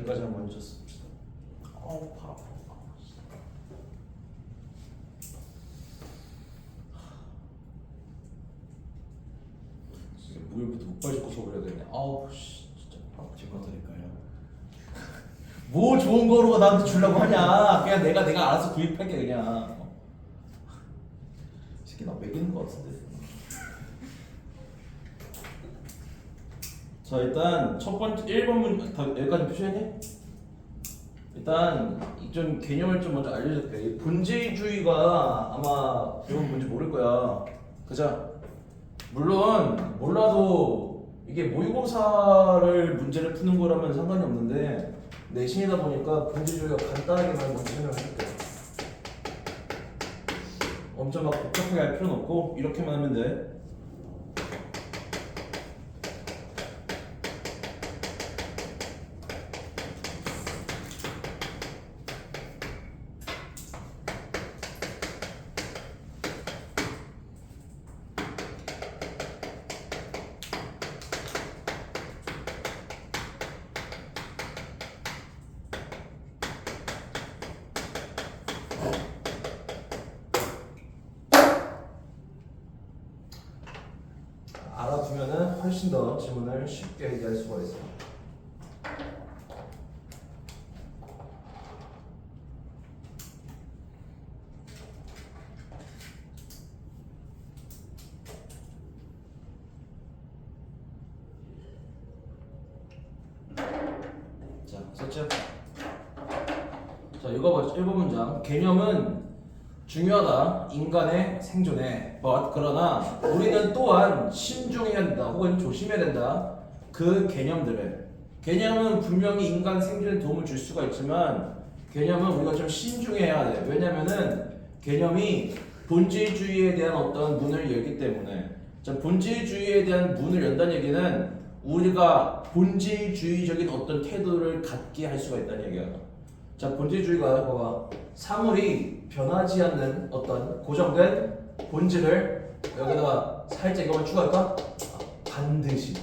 여기까지만 먼저 씁시다. 팔 아파. 이게 무일부터 목발 짚고 수업을 해야 되네. 진짜 제거 드릴까요? 뭐 좋은 거로 나한테 주려고 하냐. 그냥 내가 알아서 구입할게 그냥. 이 새끼 나 매기는 거 같은데. 자 일단 첫 번째 1번 문 다 여기까지 표시했니? 일단 좀 개념을 좀 먼저 알려줄게. 본질주의가 아마 이건 뭔지 모를 거야. 그죠? 물론 몰라도 이게 모의고사를 문제를 푸는 거라면 상관이 없는데 내신이다 보니까 본질주의가 간단하게만 먼저 설명해줄게. 엄청 막 복잡하게 할 필요는 없고 이렇게만 하면 돼. 알아두면은 훨씬 더 지문을 쉽게 얘기할 수가 있어요. 자, 썼죠? 자, 이거 봐. 1번 문장. 개념은 중요하다. 인간의 생존에. 그러나 우리는 또한 신중해야 된다. 혹은 조심해야 된다. 그 개념들을. 개념은 분명히 인간 생존에 도움을 줄 수가 있지만 개념은 우리가 좀 신중해야 돼. 왜냐면은 개념이 본질주의에 대한 어떤 문을 열기 때문에. 자, 본질주의에 대한 문을 연다는 얘기는 우리가 본질주의적인 어떤 태도를 갖게 할 수가 있다는 얘기야. 자, 본질주의가 봐봐. 사물이 변하지 않는 어떤 고정된 본질을 여기다가 살짝 이거만 추가할까? 반드시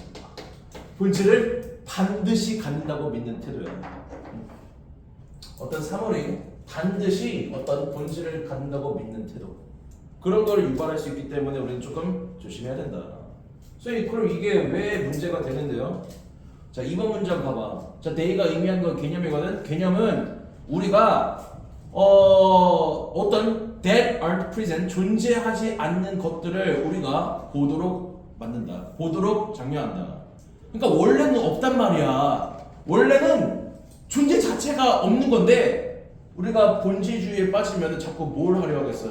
본질을 반드시 갖는다고 믿는 태도야. 어떤 사물이 반드시 어떤 본질을 갖는다고 믿는 태도. 그런 걸 유발할 수 있기 때문에 우리는 조금 조심해야 된다. 그럼 이게 왜 문제가 되는데요? 자, 2번 문장 봐봐. 자, 내가 의미한 건 개념이거든. 개념은 우리가 어떤 that aren't present 존재하지 않는 것들을 우리가 보도록 만든다. 보도록 장려한다. 그러니까 원래는 없단 말이야. 원래는 존재 자체가 없는 건데 우리가 본질주의에 빠지면 자꾸 뭘 하려 하겠어?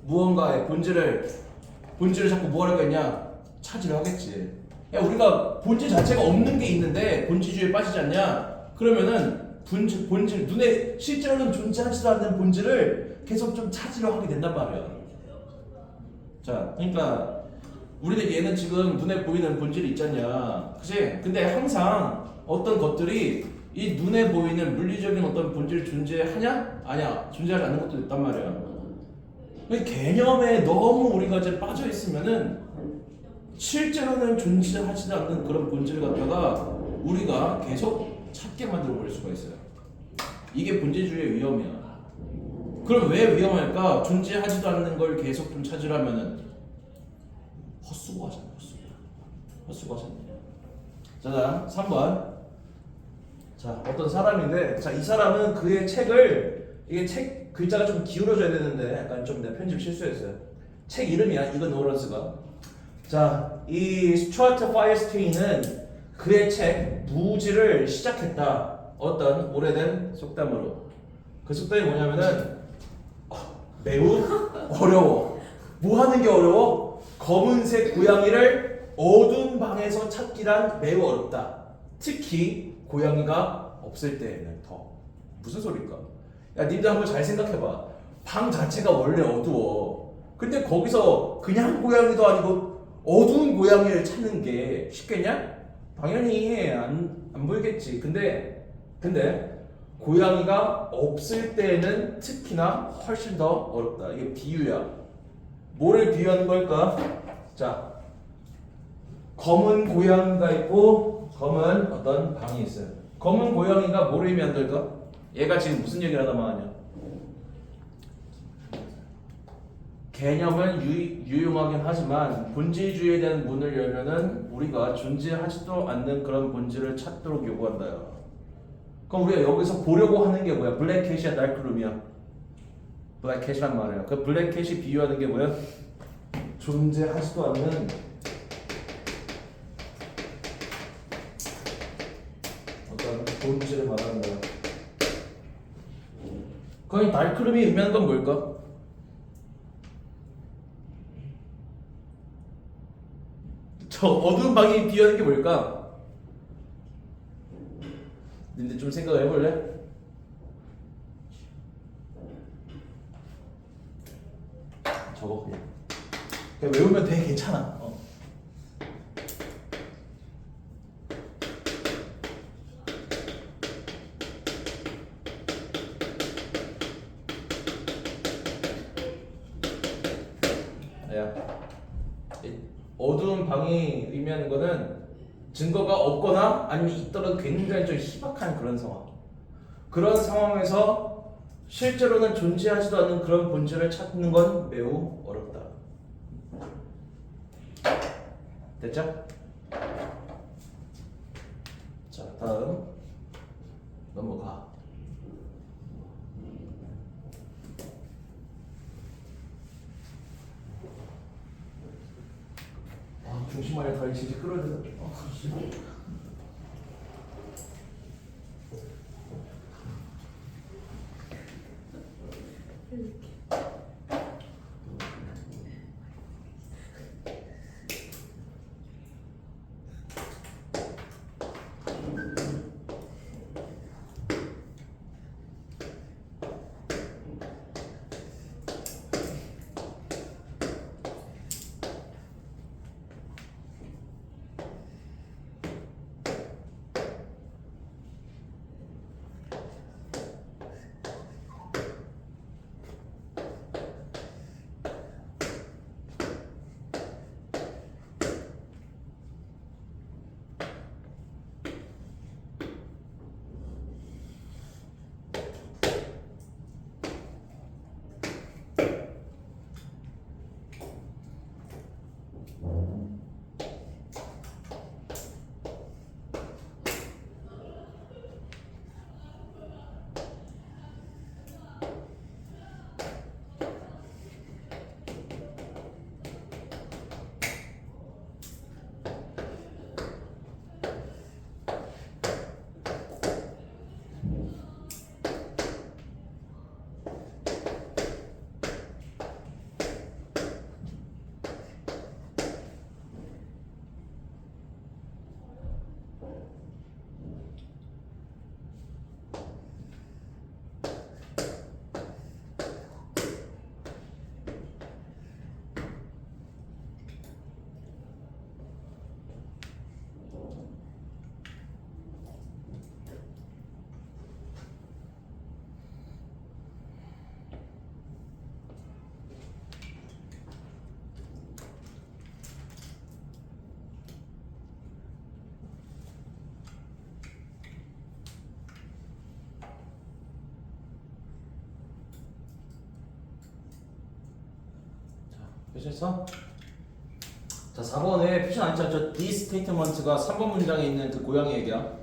무언가의 본질을 자꾸 뭐 하려고 했냐? 찾으려 하겠지. 야, 우리가 본질 자체가 없는 게 있는데 본질주의에 빠지지 않냐? 그러면은 본질 눈에 실제로는 존재하지도 않는 본질을 계속 좀 찾으려 하게 된단 말이야. 자, 그러니까 우리는 얘는 지금 눈에 보이는 본질이 있잖냐, 그치? 근데 항상 어떤 것들이 이 눈에 보이는 물리적인 어떤 본질이 존재하냐? 아니야, 존재하지 않는 것도 있단 말이야. 개념에 너무 우리가 이제 빠져 있으면은 실제로는 존재하지도 않는 그런 본질 갖다가 우리가 계속 찾게 만들어 버릴 수가 있어요. 이게 본질주의의 위험이야. 그럼 왜 위험할까? 존재하지도 않는 걸 계속 좀 찾으려면은 헛수고하잖아. 헛수고하잖아. 자, 3번. 자, 어떤 사람인데, 자, 이 사람은 그의 책을, 이게 책 글자가 좀 기울어져야 되는데 약간 좀 내 편집 실수했어요. 책 이름이야, 이건 노런스가. 자, 이 스튜어트 파이어스트리는 그의 책 무지를 시작했다. 어떤 오래된 속담으로. 그 속담이 뭐냐면은 매우 어려워. 뭐 하는 게 어려워? 검은색 고양이를 어두운 방에서 찾기란 매우 어렵다. 특히 고양이가 없을 때에는 더. 무슨 소리일까? 야, 님들 한번 잘 생각해봐. 방 자체가 원래 어두워. 근데 거기서 그냥 고양이도 아니고 어두운 고양이를 찾는 게 쉽겠냐? 당연히 안 보이겠지. 근데 고양이가 없을 때는 특히나 훨씬 더 어렵다. 이게 비유야. 뭐를 비유하는 걸까? 자, 검은 고양이가 있고 검은 어떤 방이 있어요. 검은 고양이가 뭐를 의미한 걸까? 얘가 지금 무슨 얘기를 하다 말하냐? 개념은 유용하긴 하지만 본질주의에 대한 문을 열면은 우리가 존재하지도 않는 그런 본질을 찾도록 요구한다. 그럼 우리가 여기서 보려고 하는 게 뭐야? 블랙캣이야, 다크룸이야? 블랙캣이란 말이야. 그 블랙캣이 비유하는 게 뭐야? 존재하지도 않는 어떤 본질을 말하는 거야. 거의 다크룸이 의미하는 건 뭘까? 저 어두운 방이 비유하는 게 뭘까? 근데 좀 생각을 해볼래? 저거 그냥 외우면 되게 괜찮아. 어두운 방이 의미하는 거는 증거가 없거나 아니면 있더라도 굉장히 좀 희박한 그런 상황. 그런 상황에서 실제로는 존재하지도 않는 그런 본질을 찾는 건 매우 어렵다. 됐죠? 자, 다음 넘어가. 중심만에 더 진짜 끌어야 되나? 표시했어? 자, 4번에 표시 안 했죠? 저 this statement가 3번 문장에 있는 그 고양이 얘기야.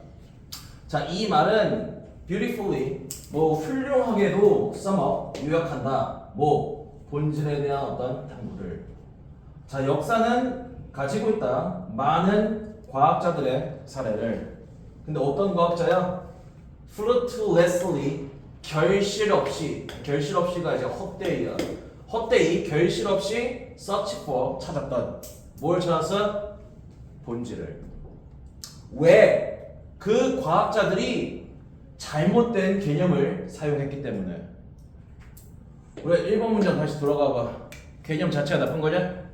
자, 이 말은 beautifully 뭐 훌륭하게도 sum up 요약한다. 뭐 본질에 대한 어떤 탐구를. 자, 역사는 가지고 있다 많은 과학자들의 사례를. 근데 어떤 과학자야? fruitlessly 결실 없이가 이제 헛되이야. 헛되이 결실 없이 search for 찾았던 뭘 찾았어? 본질을. 왜? 그 과학자들이 잘못된 개념을 사용했기 때문에. 우리 1번 문장 다시 돌아가 봐. 개념 자체가 나쁜 거냐?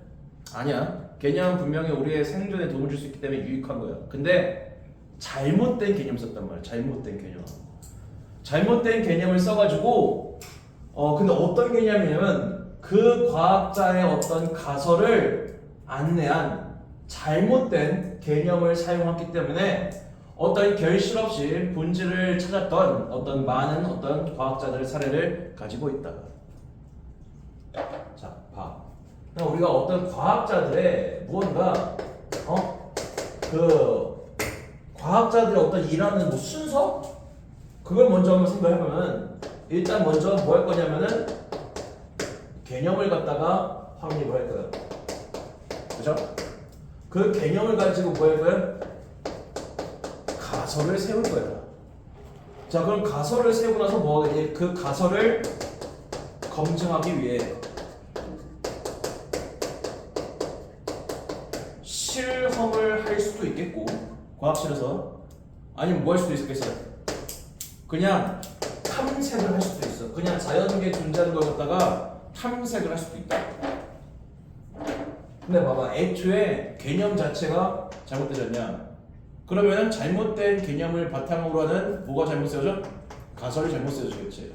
아니야. 개념은 분명히 우리의 생존에 도움을 줄 수 있기 때문에 유익한 거야. 근데 잘못된 개념 썼단 말이야. 잘못된 개념. 잘못된 개념을 써가지고 근데 어떤 개념이냐면 그 과학자의 어떤 가설을 안내한 잘못된 개념을 사용했기 때문에 어떤 결실 없이 본질을 찾았던 어떤 많은 어떤 과학자들의 사례를 가지고 있다. 자, 봐. 우리가 어떤 과학자들의 무언가 그 과학자들의 어떤 일하는 뭐 순서 그걸 먼저 한번 생각해보면 일단 먼저 뭐 할 거냐면은 개념을 갖다가 확립을 할 거예요. 그죠? 그 개념을 가지고 뭐 할 거예요? 가설을 세울 거예요. 자, 그럼 가설을 세우고 나서 뭐 하겠니? 그 가설을 검증하기 위해 실험을 할 수도 있겠고 과학실에서 아니면 뭐 할 수도 있겠어요? 그냥 탐색을 할 수도 있어. 그냥 자연계에 존재하는 걸 갖다가 탐색을 할 수도 있다. 근데 봐봐, 애초에 개념 자체가 잘못되졌냐? 그러면 잘못된 개념을 바탕으로 하는 뭐가 잘못 세워져? 가설이 잘못 세워지겠지.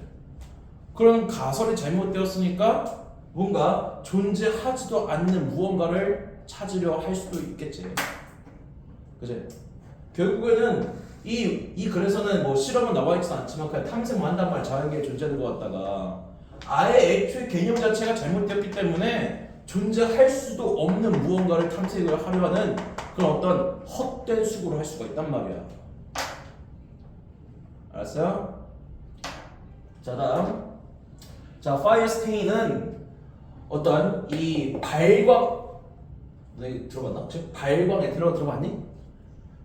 그럼 가설이 잘못되었으니까 뭔가 존재하지도 않는 무언가를 찾으려 할 수도 있겠지. 그치? 결국에는 이 글에서는 뭐 실험은 나와 있지는 않지만 그냥 탐색만 한단 말이야. 자연계에 존재하는 것 같다가 아예 애초에 개념 자체가 잘못되었기 때문에 존재할 수도 없는 무언가를 탐색을 하려 하는 그런 어떤 헛된 수고를 할 수가 있단 말이야. 알았어요? 자, 다음. 자, 파이어스테인은 어떤 이 발광, 너 이거 들어봤나? 혹시 발광 에테르 들어봤니?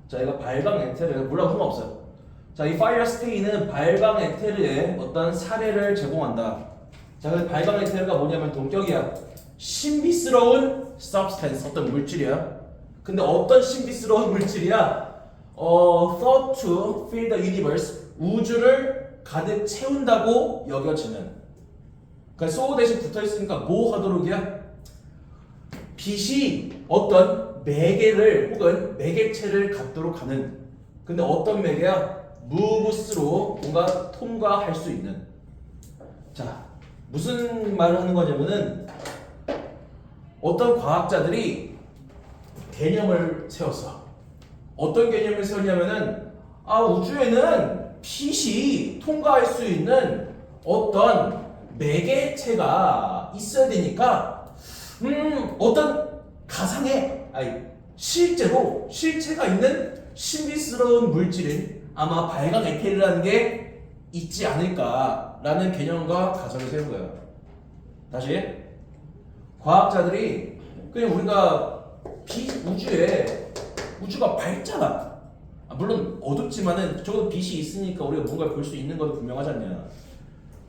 자, 이거 발광 에테르 몰라 상관없어요. 자, 이 파이어스테인은 발광 에테르의 어떤 사례를 제공한다. 자, 그 발광 에테르가 뭐냐면 동격이야. 신비스러운 substance, 어떤 물질이야. 근데 어떤 신비스러운 물질이야? thought to fill the universe, 우주를 가득 채운다고 여겨지는. 그러니까 so 대신 붙어있으니까 뭐 하도록이야? 빛이 어떤 매개를 혹은 매개체를 갖도록 하는. 근데 어떤 매개야? 무브스로 뭔가 통과할 수 있는. 자, 무슨 말을 하는 거냐면은 어떤 과학자들이 개념을 세웠어. 어떤 개념을 세웠냐면은 우주에는 빛이 통과할 수 있는 어떤 매개체가 있어야 되니까 어떤 가상의 실제로 실체가 있는 신비스러운 물질인 아마 발광 에테르라는 게 있지 않을까라는 개념과 가설을 세운 거예요. 다시 과학자들이 그냥 우리가 우주가 밝잖아. 물론 어둡지만은 적어도 빛이 있으니까 우리가 뭔가를 볼 수 있는 건 분명하지 않냐.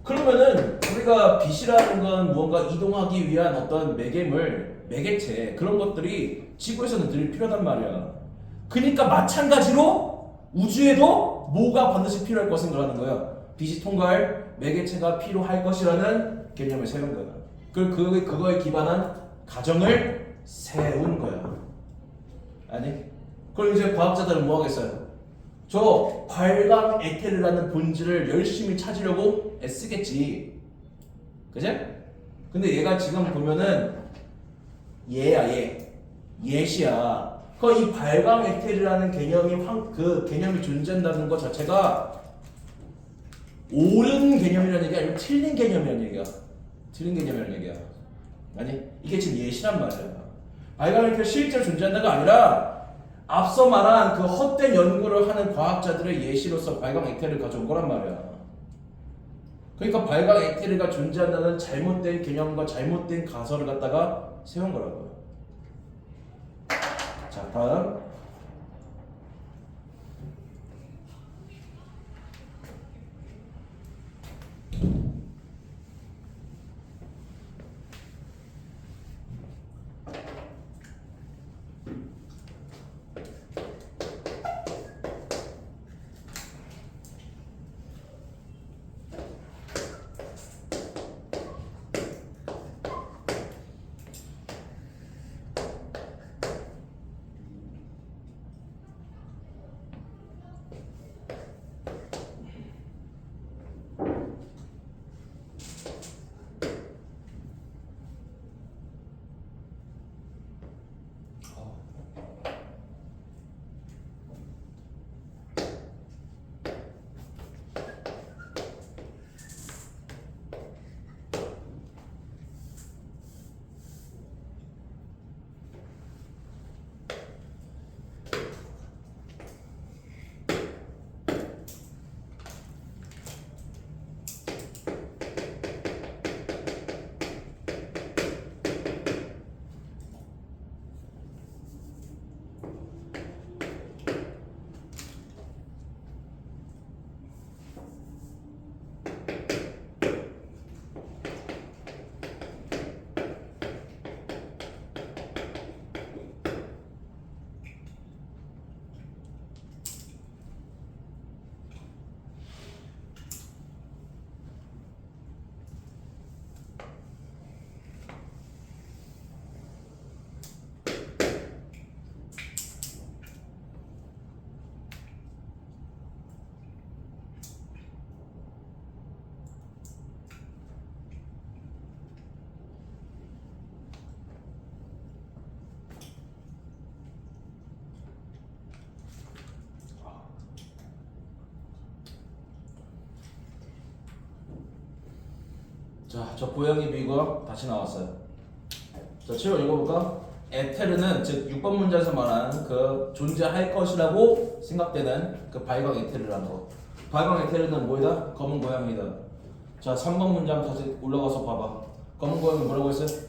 그러면은 우리가 빛이라는 건 무언가 이동하기 위한 어떤 매개체 그런 것들이 지구에서는 늘 필요하단 말이야. 그러니까 마찬가지로 우주에도 뭐가 반드시 필요할 것을 생각하는 거야. 빛이 통과할 매개체가 필요할 것이라는 개념을 세운 거야. 그거에 기반한 가정을 세운 거야. 아니? 그럼 이제 과학자들은 뭐 하겠어요? 저 발광 에테르라는 본질을 열심히 찾으려고 애쓰겠지. 그제? 근데 얘가 지금 보면은 예시야. 이 발광 에테르라는 개념이 존재한다는 것 자체가 옳은 개념이라는 얘기야? 아니면 틀린 개념이라는 얘기야? 틀린 개념이라는 얘기야. 아니, 이게 지금 예시란 말이야. 발광 에테르 실제로 존재한다가 아니라 앞서 말한 그 헛된 연구를 하는 과학자들의 예시로서 발광 에테르를 가져온 거란 말이야. 그러니까 발광 에테르가 존재한다는 잘못된 개념과 잘못된 가설을 갖다가 세운 거라고요. 자, 다음. 자, 저 고양이 비거 다시 나왔어요. 자, 7번 읽어볼까? 에테르는 즉 6번 문제에서 말하는 그 존재할 것이라고 생각되는 그 발광 에테르라는 거. 발광 에테르는 뭐이다? 검은 고양이다. 자, 3번 문장 다시 올라가서 봐봐. 검은 고양이 뭐라고 했어요?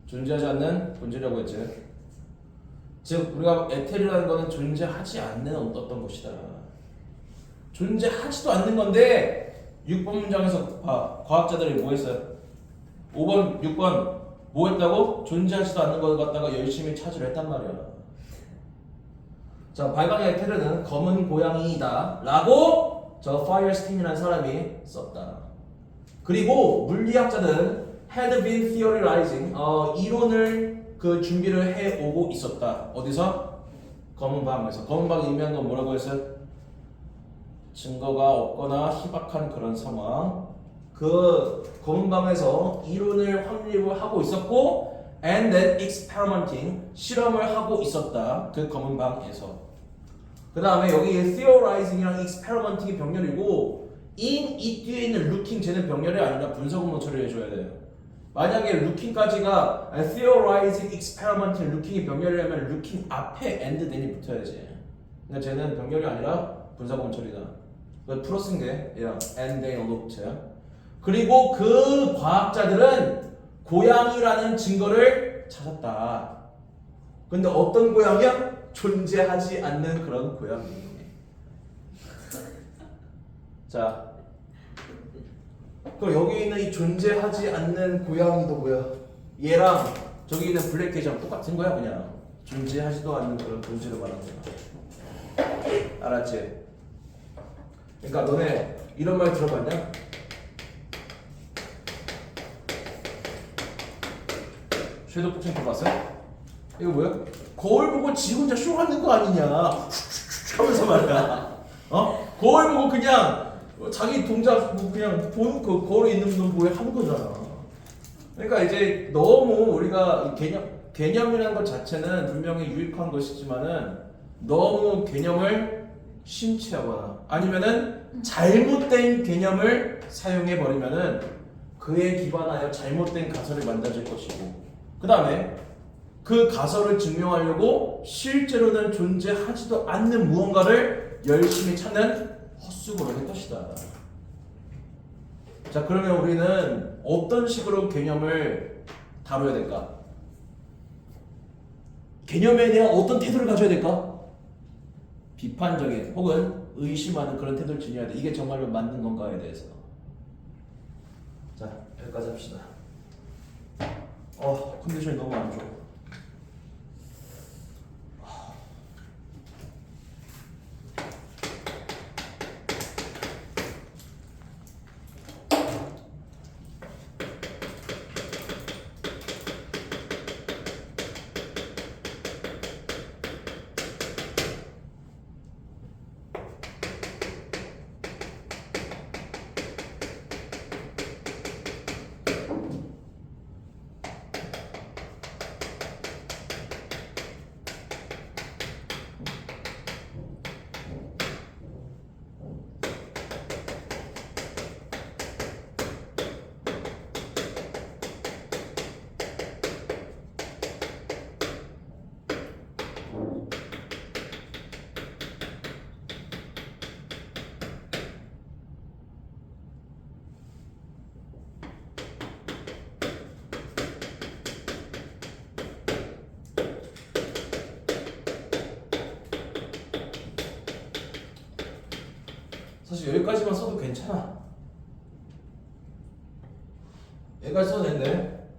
존재하지 않는 본질이라고 했지. 즉 우리가 에테르라는 거는 존재하지 않는 어떤 것이다. 존재하지도 않는 건데 6번 문장에서 봐. 과학자들이 뭐 했어요? 5번, 6번 뭐 했다고? 존재하지도 않는 걸 갖다가 열심히 찾으려 했단 말이야. 자, 발광의 에테르는 검은 고양이다 라고 저 파이어스틴이라는 사람이 썼다. 그리고 물리학자들은 had been theorizing 이론을 그 준비를 해오고 있었다. 어디서? 검은 방에서. 검은 방이 의미한 건 뭐라고 했어요? 증거가 없거나 희박한 그런 상황. 그 검은 방에서 이론을 확립을 하고 있었고 and then experimenting 실험을 하고 있었다. 그 검은 방에서. 그 다음에 여기 theorizing이랑 experimenting이 병렬이고 in 이 뒤에 있는 looking 쟤는 병렬이 아니라 분석문호 처리해줘야 돼요. 만약에 looking까지가 theorizing, experimenting, looking이 병렬이라면 looking 앞에 and then이 붙어야지. 그러니까 쟤는 병렬이 아니라 분석문 처리다. 그 풀어 쓴 게 and they looked. 그리고 그 과학자들은 고양이라는 증거를 찾았다. 근데 어떤 고양이야? 존재하지 않는 그런 고양이. 자, 그럼 여기 있는 이 존재하지 않는 고양이도 뭐야? 얘랑 저기 있는 블랙캣이랑 똑같은 거야 그냥. 존재하지도 않는 그런 존재를 말하는 거야. 알았지? 그러니까 너네 이런 말 들어봤냐? 섀도우 복싱 들어봤어요? 이거 뭐야? 거울 보고 지 혼자 쇼하는 거 아니냐 하면서 말이야. 거울 보고 그냥 자기 동작 뭐 그냥 보는 그 거울에 있는 놈 보고 하는 거잖아. 그러니까 이제 너무 우리가 개념이라는 것 자체는 분명히 유익한 것이지만은 너무 개념을 심취하거나 아니면은 잘못된 개념을 사용해 버리면은 그에 기반하여 잘못된 가설을 만들어질 것이고, 그 다음에 그 가설을 증명하려고 실제로는 존재하지도 않는 무언가를 열심히 찾는 헛수고를 할 것이다. 자, 그러면 우리는 어떤 식으로 개념을 다뤄야 될까? 개념에 대한 어떤 태도를 가져야 될까? 비판적인 혹은 의심하는 그런 태도를 지녀야 돼. 이게 정말로 맞는 건가에 대해서. 자, 여기까지 합시다. 컨디션이 너무 안 좋아. 사실 여기까지만 써도 괜찮아. 여기까지 써도 되는데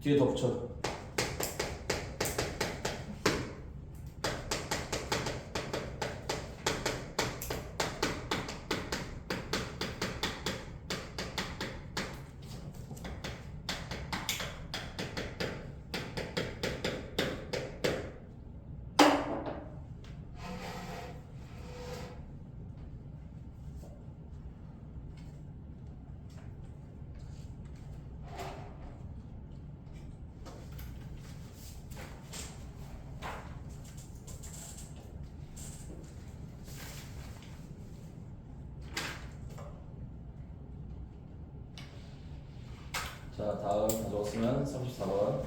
뒤에 더 붙여. 자, 다음 가져왔으면 34번.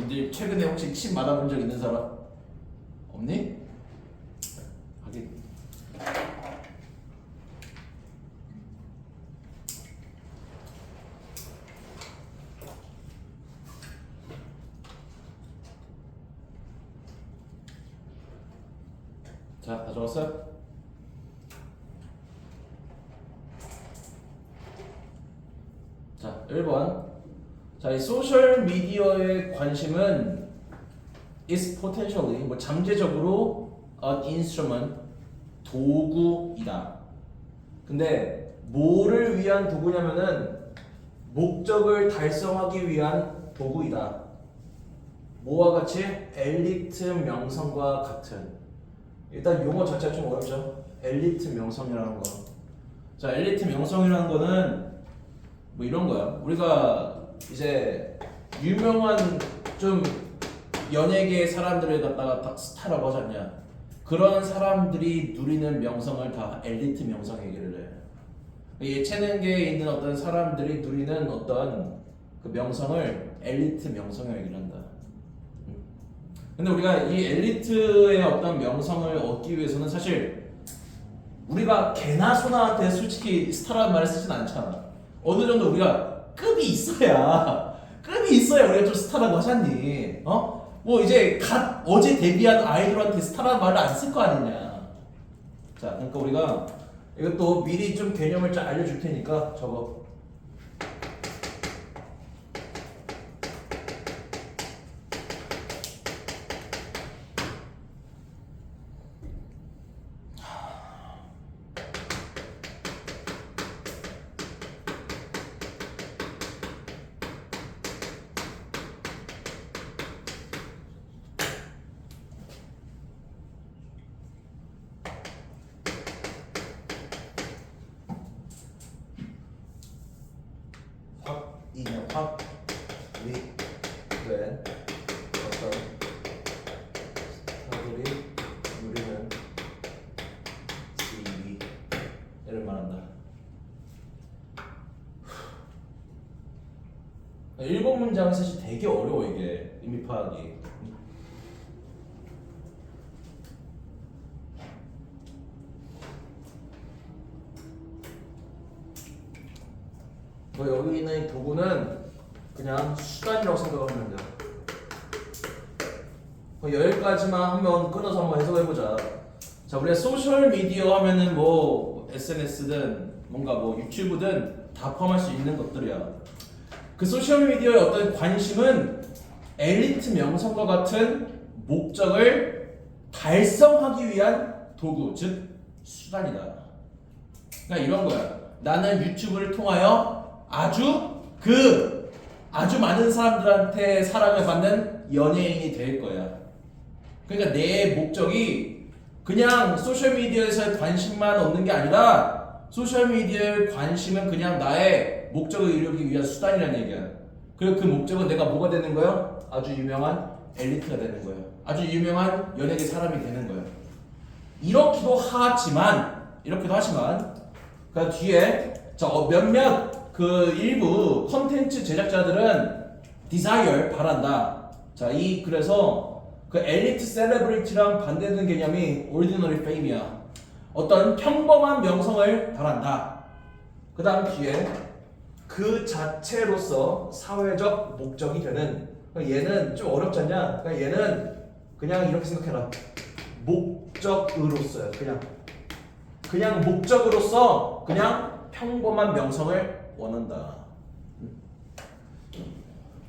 근데 최근에 혹시 침 맞아본 적 있는 사람? 없니? 하긴. 자, 가져왔어요? 자, 1번. 자, 이 소셜 미디어의 관심은 is potentially 뭐 잠재적으로 an instrument 도구이다. 근데 뭐를 위한 도구냐면은 목적을 달성하기 위한 도구이다. 뭐와 같이 엘리트 명성과 같은. 일단 용어 자체가 좀 어렵죠. 엘리트 명성이라는 거. 자, 엘리트 명성이라는 거는 뭐 이런 거야. 우리가 이제 유명한 좀 연예계 사람들을 갖다가 다 스타라고 하지 않냐. 그런 사람들이 누리는 명성을 다 엘리트 명성 얘기를 해. 예체능계에 있는 어떤 사람들이 누리는 어떤 그 명성을 엘리트 명성이라고 얘기를 한다. 근데 우리가 이 엘리트의 어떤 명성을 얻기 위해서는 사실 우리가 개나 소나한테 솔직히 스타라는 말을 쓰진 않잖아. 어느 정도 우리가 급이 있어야 우리가 좀 스타라고 하잖니. 뭐 이제 갓 어제 데뷔한 아이돌한테 스타라는 말을 안 쓸 거 아니냐. 자, 그러니까 우리가 이것도 미리 좀 개념을 좀 알려줄 테니까 적어. 일곱 문장은 사실 되게 어려워 이게 의미 파악이. 여기 있는 이 도구는 그냥 수단이라고 생각하면 돼요. 여기까지만 한번 끊어서 한번 해석해보자. 자, 우리가 소셜 미디어 하면은 뭐 SNS든 뭔가 뭐 유튜브든 다 포함할 수 있는 것들이야. 그 소셜 미디어의 어떤 관심은 엘리트 명성과 같은 목적을 달성하기 위한 도구, 즉 수단이다. 그러니까 이런 거야. 나는 유튜브를 통하여 아주 많은 사람들한테 사랑을 받는 연예인이 될 거야. 그러니까 내 목적이 그냥 소셜미디어에서의 관심만 얻는 게 아니라 소셜미디어의 관심은 그냥 나의 목적을 이루기 위한 수단이라는 얘기야. 그리고 그 목적은 내가 뭐가 되는 거야? 아주 유명한 엘리트가 되는 거야. 아주 유명한 연예계 사람이 되는 거야. 이렇기도 하지만 그 뒤에 몇몇 그 일부 컨텐츠 제작자들은 desire 바란다. 자, 그래서 그 엘리트 셀레브리티랑 반대되는 개념이 ordinary fame이야. 어떤 평범한 명성을 바란다. 그 다음 뒤에 그 자체로서 사회적 목적이 되는. 얘는 좀 어렵지 않냐? 그러니까 얘는 그냥 이렇게 생각해라. 목적으로서요. 그냥 목적으로서 그냥 평범한 명성을 원한다.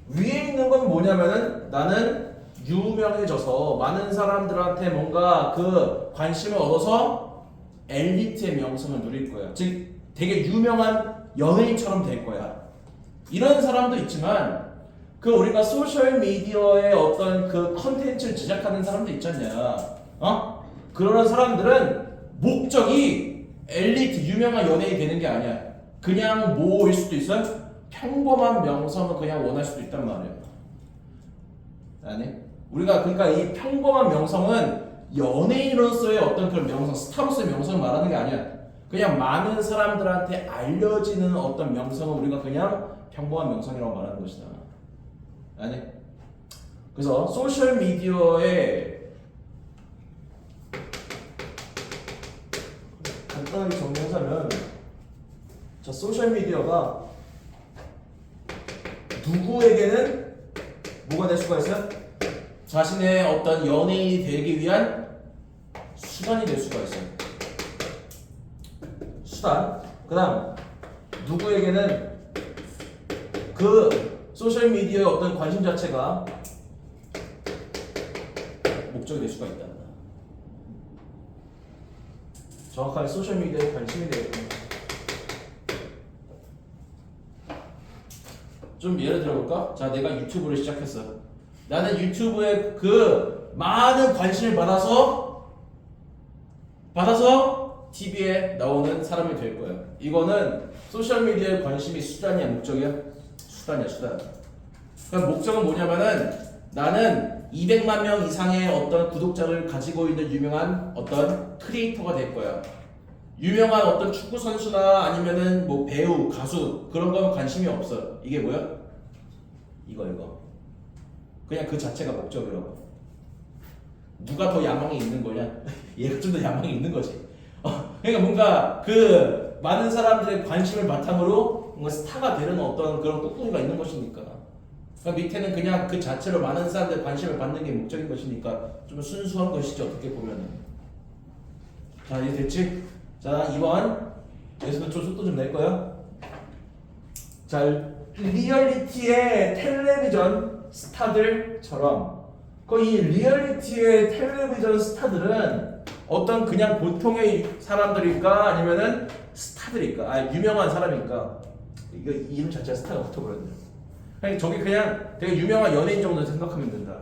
위에 있는 건 뭐냐면은 나는 유명해져서 많은 사람들한테 뭔가 그 관심을 얻어서 엘리트의 명성을 누릴 거야. 즉 되게 유명한 연예인처럼 될 거야. 이런 사람도 있지만 그 우리가 소셜 미디어에 어떤 그 컨텐츠를 제작하는 사람도 있잖냐. 그런 사람들은 목적이 엘리트 유명한 연예인이 되는 게 아니야. 그냥 뭐일 수도 있어? 평범한 명성을 그냥 원할 수도 있단 말이야. 아니? 우리가 그러니까 이 평범한 명성은 연예인으로서의 어떤 그런 명성, 스타로서의 명성을 말하는 게 아니야. 그냥 많은 사람들한테 알려지는 어떤 명성을 우리가 그냥 평범한 명성이라고 말하는 것이다. 아니? 그래서 소셜 미디어에 간단하게 정리하자면, 자, 소셜 미디어가 누구에게는 뭐가 될 수가 있어요? 자신의 어떤 연예인이 되기 위한 수단이 될 수가 있어요. 수단. 그 다음 누구에게는 그 소셜 미디어의 어떤 관심 자체가 목적이 될 수가 있다. 정확하게 소셜 미디어에 관심이 되겠군요. 좀 예를 들어볼까? 자, 내가 유튜브를 시작했어. 나는 유튜브에 그 많은 관심을 받아서 TV에 나오는 사람이 될 거야. 이거는 소셜미디어의 관심이 수단이야, 목적이야? 수단이야, 수단. 그러니까 목적은 뭐냐면은 나는 200만 명 이상의 어떤 구독자를 가지고 있는 유명한 어떤 크리에이터가 될 거야. 유명한 어떤 축구 선수나 아니면은 뭐 배우, 가수 그런 거는 관심이 없어. 이게 뭐야? 이거. 그냥 그 자체가 목적이라고. 누가 더 야망이 있는 거냐? 얘가 좀 더 야망이 있는 거지. 그러니까 뭔가 그 많은 사람들의 관심을 바탕으로 뭔가 스타가 되는 어떤 그런 꾹꾹이가 있는 것이니까. 그러니까 밑에는 그냥 그 자체로 많은 사람들의 관심을 받는 게 목적인 것이니까 좀 순수한 것이죠, 어떻게 보면은. 자, 이제 됐지? 자, 2번. 여기서도 좀 속도 좀 낼 거야. 자, 리얼리티의 텔레비전 스타들처럼 이 리얼리티의 텔레비전 스타들은 어떤 그냥 보통의 사람들일까 아니면은 스타들일까? 유명한 사람일까? 이거 이름 자체가 스타가 붙어버렸네. 그냥 저기 그냥 되게 유명한 연예인 정도 생각하면 된다.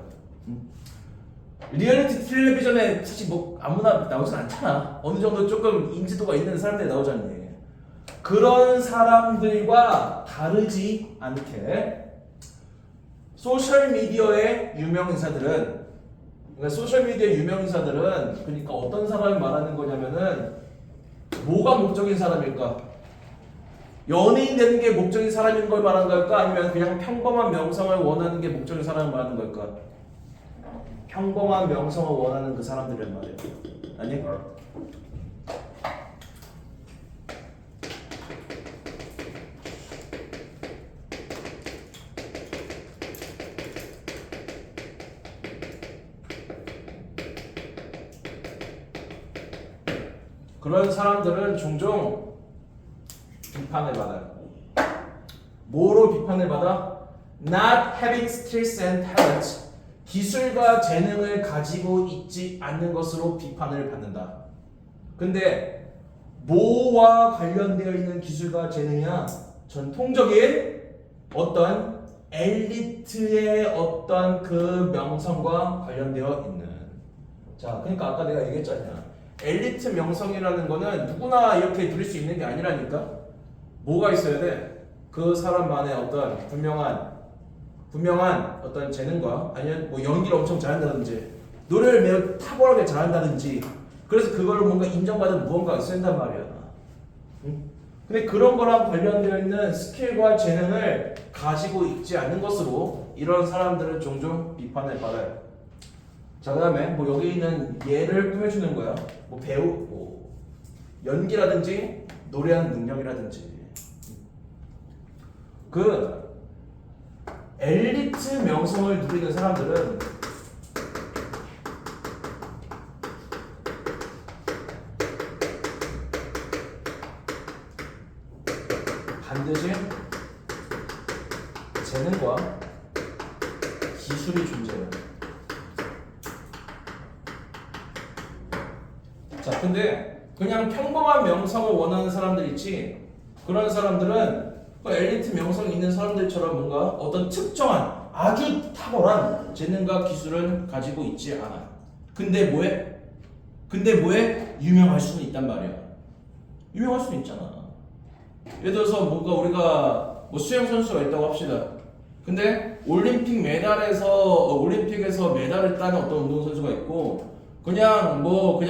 리얼리티 텔레비전에 사실 뭐 아무나 나오진 않잖아. 어느 정도 조금 인지도가 있는 사람들이 나오잖니. 그런 사람들과 다르지 않게 소셜미디어의 유명인사들은, 그러니까 소셜미디어의 유명인사들은 그러니까 어떤 사람이 말하는 거냐면은 뭐가 목적인 사람일까? 연예인 되는 게 목적인 사람인 걸 말하는 걸까? 아니면 그냥 평범한 명성을 원하는 게 목적인 사람을 말하는 걸까? 평범한 명성을 원하는 그 사람들을 말이에요. 아니? 그런 사람들은 종종 비판을 받아요. 뭐로 비판을 받아? Not having skills and talents. 기술과 재능을 가지고 있지 않는 것으로 비판을 받는다. 근데 뭐와 관련되어 있는 기술과 재능이야? 전통적인 어떤 엘리트의 어떤 그 명성과 관련되어 있는. 자, 그러니까 아까 내가 얘기했잖아. 엘리트 명성이라는 거는 누구나 이렇게 누릴 수 있는 게 아니라니까. 뭐가 있어야 돼? 그 사람만의 어떤 분명한 어떤 재능과 아니면 뭐 연기를 엄청 잘한다든지 노래를 매우 탁월하게 잘한다든지 그래서 그걸로 뭔가 인정받은 무언가가 있어야 한단 말이야. 응? 근데 그런 거랑 관련되어 있는 스킬과 재능을 가지고 있지 않는 것으로 이런 사람들은 종종 비판을 받아요. 자, 그 다음에 뭐 여기 있는 예를 꾸며주는 거야. 뭐 배우, 뭐 연기라든지 노래하는 능력이라든지. 그 엘리트 명성을 누리는 사람들은 반드시 재능과 기술이 존재해요. 자, 근데 그냥 평범한 명성을 원하는 사람들 있지. 그런 사람들은 그 엘리트 명성이 있는 사람들처럼 뭔가 어떤 특정한 아주 탁월한 재능과 기술은 가지고 있지 않아. 근데 뭐해? 유명할 수는 있단 말이야. 유명할 수는 있잖아. 예를 들어서 뭔가 우리가 뭐 수영 선수가 있다고 합시다. 근데 올림픽에서 메달을 따는 어떤 운동 선수가 있고 그냥 뭐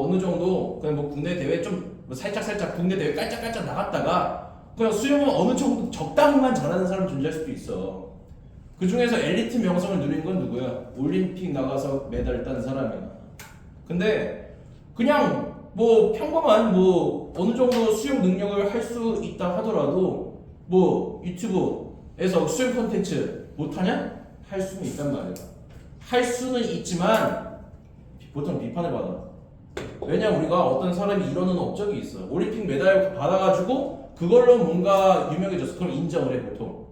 어느 정도 그냥 뭐 국내 대회 좀 뭐 살짝 국내 대회 깔짝깔짝 나갔다가 그냥 수영은 어느 정도 적당히만 잘하는 사람 존재할 수도 있어. 그 중에서 엘리트 명성을 누린 건 누구야? 올림픽 나가서 메달 딴 사람이야. 근데 그냥 뭐 평범한 뭐 어느 정도 수영 능력을 할 수 있다 하더라도 뭐 유튜브에서 수영 콘텐츠 못하냐? 할 수는 있단 말이야. 할 수는 있지만 보통 비판을 받아. 왜냐 우리가 어떤 사람이 이뤄놓은 업적이 있어. 올림픽 메달 받아가지고 그걸로 뭔가 유명해졌어. 그럼 인정을 해. 보통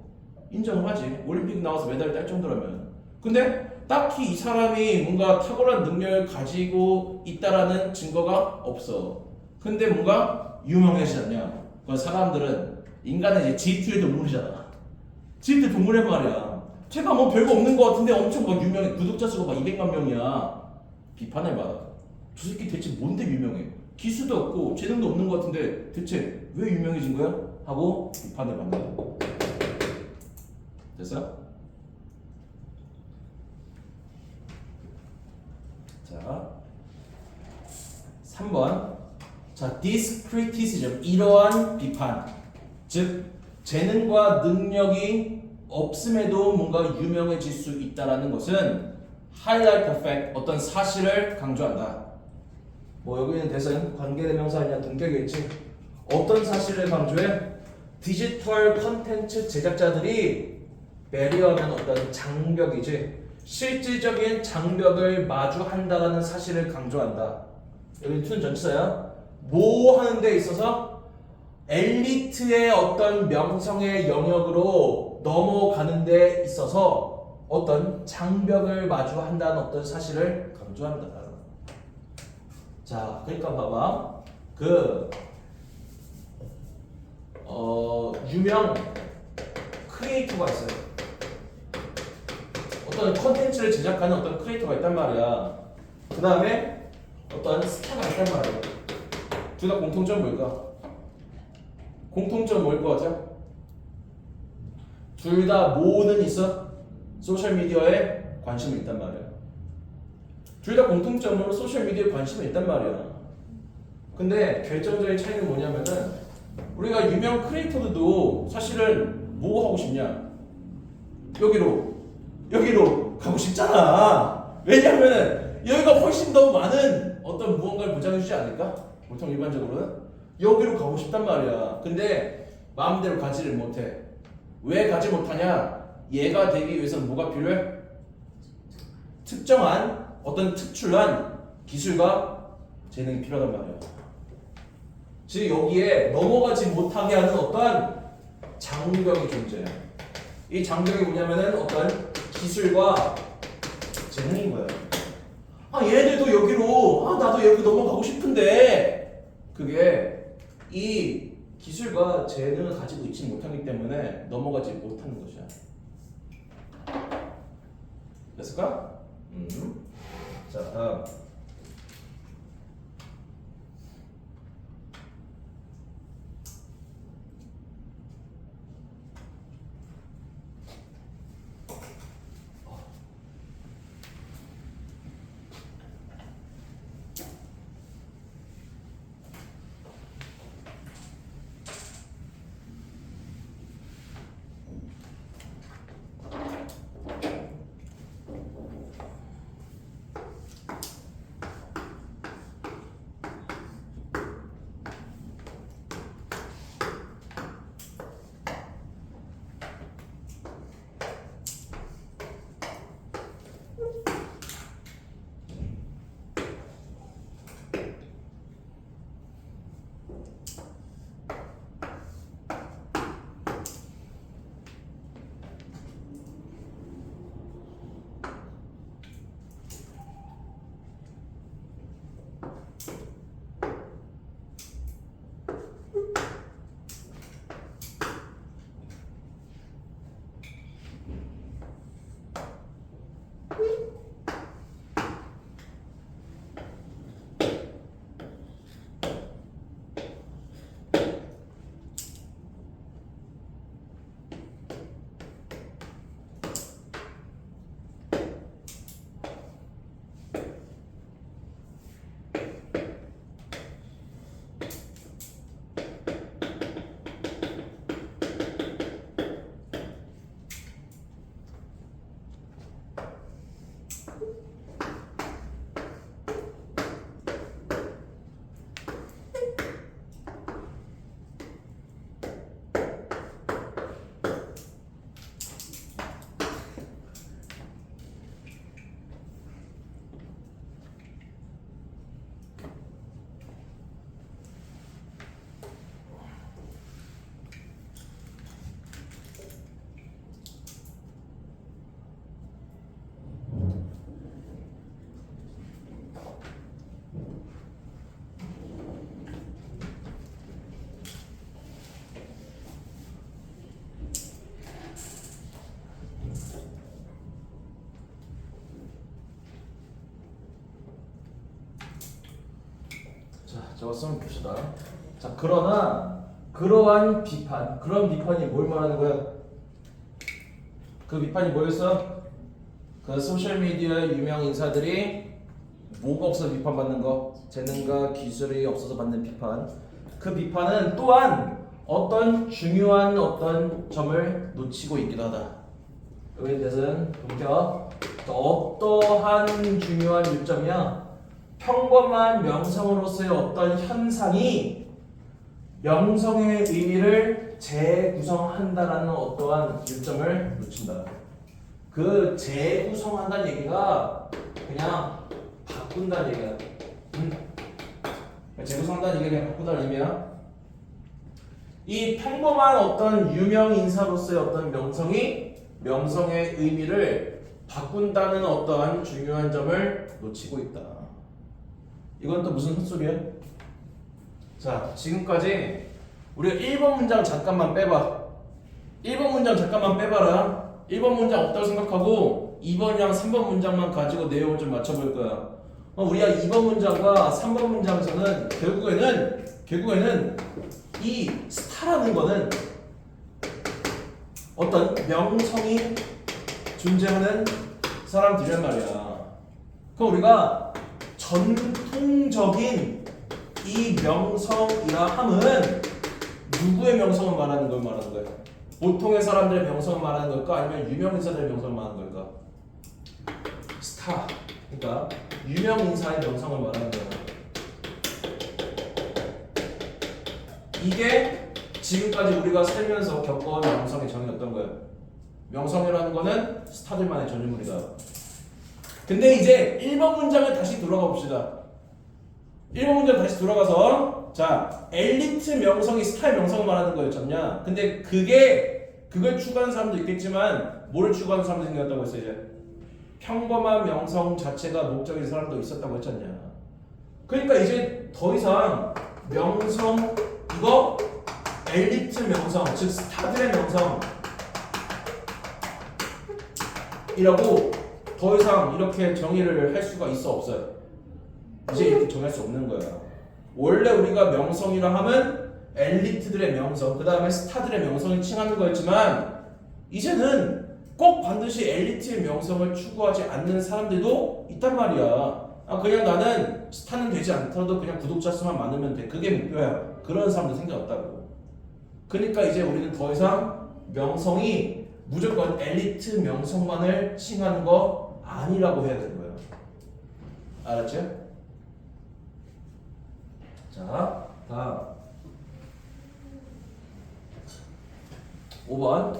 인정을 하지. 올림픽 나와서 메달 딸 정도라면. 근데 딱히 이 사람이 뭔가 탁월한 능력을 가지고 있다라는 증거가 없어. 근데 뭔가 유명해지잖냐. 그 사람들은 인간은 이제 질투의 동물이잖아. 질투 동물의 말이야. 제가 뭐 별거 없는 것 같은데 엄청 막 유명해. 구독자 수가 막 200만 명이야. 비판을 받아. 저 새끼 대체 뭔데 유명해? 기술도 없고 재능도 없는 것 같은데 대체 왜 유명해진 거야? 하고 비판을 받는 거야. 됐어? 자, 3번. 자, this criticism, 이러한 비판. 즉, 재능과 능력이 없음에도 뭔가 유명해질 수 있다라는 것은 highlight the fact, 어떤 사실을 강조한다. 뭐 여기는 대사는 관계대명사 아니냐 동격이겠지. 어떤 사실을 강조해? 디지털 컨텐츠 제작자들이 배려하는 어떤 장벽이지. 실질적인 장벽을 마주한다라는 사실을 강조한다. 여기 투는 전치사야. 뭐 하는 데 있어서 엘리트의 어떤 명성의 영역으로 넘어가는 데 있어서 어떤 장벽을 마주한다는 어떤 사실을 강조한다. 자, 그러니까 봐봐. 유명 크리에이터가 있어요. 어떤 컨텐츠를 제작하는 어떤 크리에이터가 있단 말이야. 그 다음에 어떤 스타가 있단 말이야. 둘 다 공통점 뭘까? 공통점 뭐일 것 같아? 둘 다 뭐는 있어? 소셜미디어에 관심이 있단 말이야. 둘 다 공통점으로 소셜미디어에 관심이 있단 말이야. 근데 결정적인 차이는 뭐냐면은 우리가 유명 크리에이터들도 사실은 뭐 하고 싶냐? 여기로 가고 싶잖아. 왜냐면 여기가 훨씬 더 많은 어떤 무언가를 보장해주지 않을까? 보통 일반적으로는 여기로 가고 싶단 말이야. 근데 마음대로 가지를 못해. 왜 가지 못하냐? 얘가 되기 위해서는 뭐가 필요해? 특정한 어떤 특출난 기술과 재능이 필요하단 말이야. 즉 여기에 넘어가지 못하게 하는 어떤 장벽이 존재해. 이 장벽이 뭐냐면은 어떤 기술과 재능인 거야. 얘네들도 여기로 나도 여기 넘어가고 싶은데 그게 이 기술과 재능을 가지고 있지 못하기 때문에 넘어가지 못하는 것이야. 됐을까? 자, 다음. 적었어 한번 봅시다. 자, 그러나 그러한 비판, 그런 비판이 뭘 말하는 거야? 그 비판이 뭐였어? 그 소셜미디어의 유명 인사들이 뭐가 없어서 비판받는 거? 재능과 기술이 없어서 받는 비판. 그 비판은 또한 어떤 중요한 어떤 점을 놓치고 있기도 하다. 여기에 대해서는 본격 어떠한 중요한 요점이야? 평범한 명성으로서의 어떤 현상이 명성의 의미를 재구성한다라는 어떠한 요점을 놓친다. 그 재구성한다는 얘기가 그냥 바꾼다는 얘기야. 재구성한다는 얘기가 그냥 바꾼다는 의미야. 이 평범한 어떤 유명 인사로서의 어떤 명성이 명성의 의미를 바꾼다는 어떠한 중요한 점을 놓치고 있다. 이건 또 무슨 헛소리야? 자, 지금까지 우리가 1번 문장 잠깐만 빼봐. 1번 문장 잠깐만 빼봐라. 1번 문장 없다고 생각하고 2번이랑 3번 문장만 가지고 내용을 좀 맞춰볼 거야. 우리가 2번 문장과 3번 문장에서는 결국에는 이 스타라는 거는 어떤 명성이 존재하는 사람들이란 말이야. 그럼 우리가 전통적인 이 명성이라 함은 누구의 명성을 말하는 걸 말하는 거야? 보통의 사람들의 명성을 말하는 걸까? 아니면 유명 인사들의 명성을 말하는 걸까? 스타. 그러니까 유명 인사의 명성을 말하는 거야. 이게 지금까지 우리가 살면서 겪어온 명성의 정의였던 거야. 명성이라는 거는 스타들만의 전유물이다. 근데 이제 1번 문장을 다시 돌아가 봅시다. 1번 문장 다시 돌아가서 자, 엘리트 명성이 스타의 명성을 말하는 거였잖냐. 근데 그걸 추구하는 사람도 있겠지만 뭐를 추구하는 사람도 생겼다고 했어요. 이제 평범한 명성 자체가 목적인 사람도 있었다고 했잖냐. 그러니까 이제 더 이상 명성 이거 엘리트 명성 즉 스타들의 명성이라고 더 이상 이렇게 정의를 할 수가 있어 없어요? 이제 이렇게 정할 수 없는 거예요. 원래 우리가 명성이라 하면 엘리트들의 명성, 그 다음에 스타들의 명성을 칭하는 거였지만 이제는 꼭 반드시 엘리트의 명성을 추구하지 않는 사람들도 있단 말이야. 그냥 나는 스타는 되지 않더라도 그냥 구독자 수만 많으면 돼. 그게 목표야. 그런 사람도 생겨났다고. 그러니까 이제 우리는 더 이상 명성이 무조건 엘리트 명성만을 칭하는 거 아니라고 해야 되는 거예요. 알았죠? 자, 다음 5번.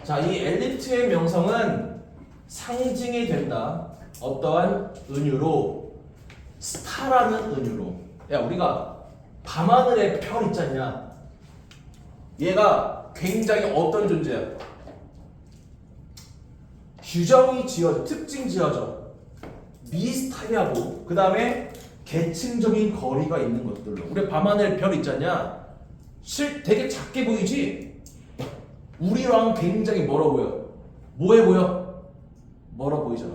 자, 이 엘리트의 명성은 상징이 된다. 어떠한 은유로? 스타라는 은유로. 야, 우리가 밤하늘의 별 있잖냐. 얘가 굉장히 어떤 존재야? 규정이 지어져, 특징 지어져. 미스터리하고 그 다음에 계층적인 거리가 있는 것들로. 우리 밤하늘 별 있잖냐. 되게 작게 보이지? 우리랑 굉장히 멀어 보여. 뭐해 보여? 멀어 보이잖아.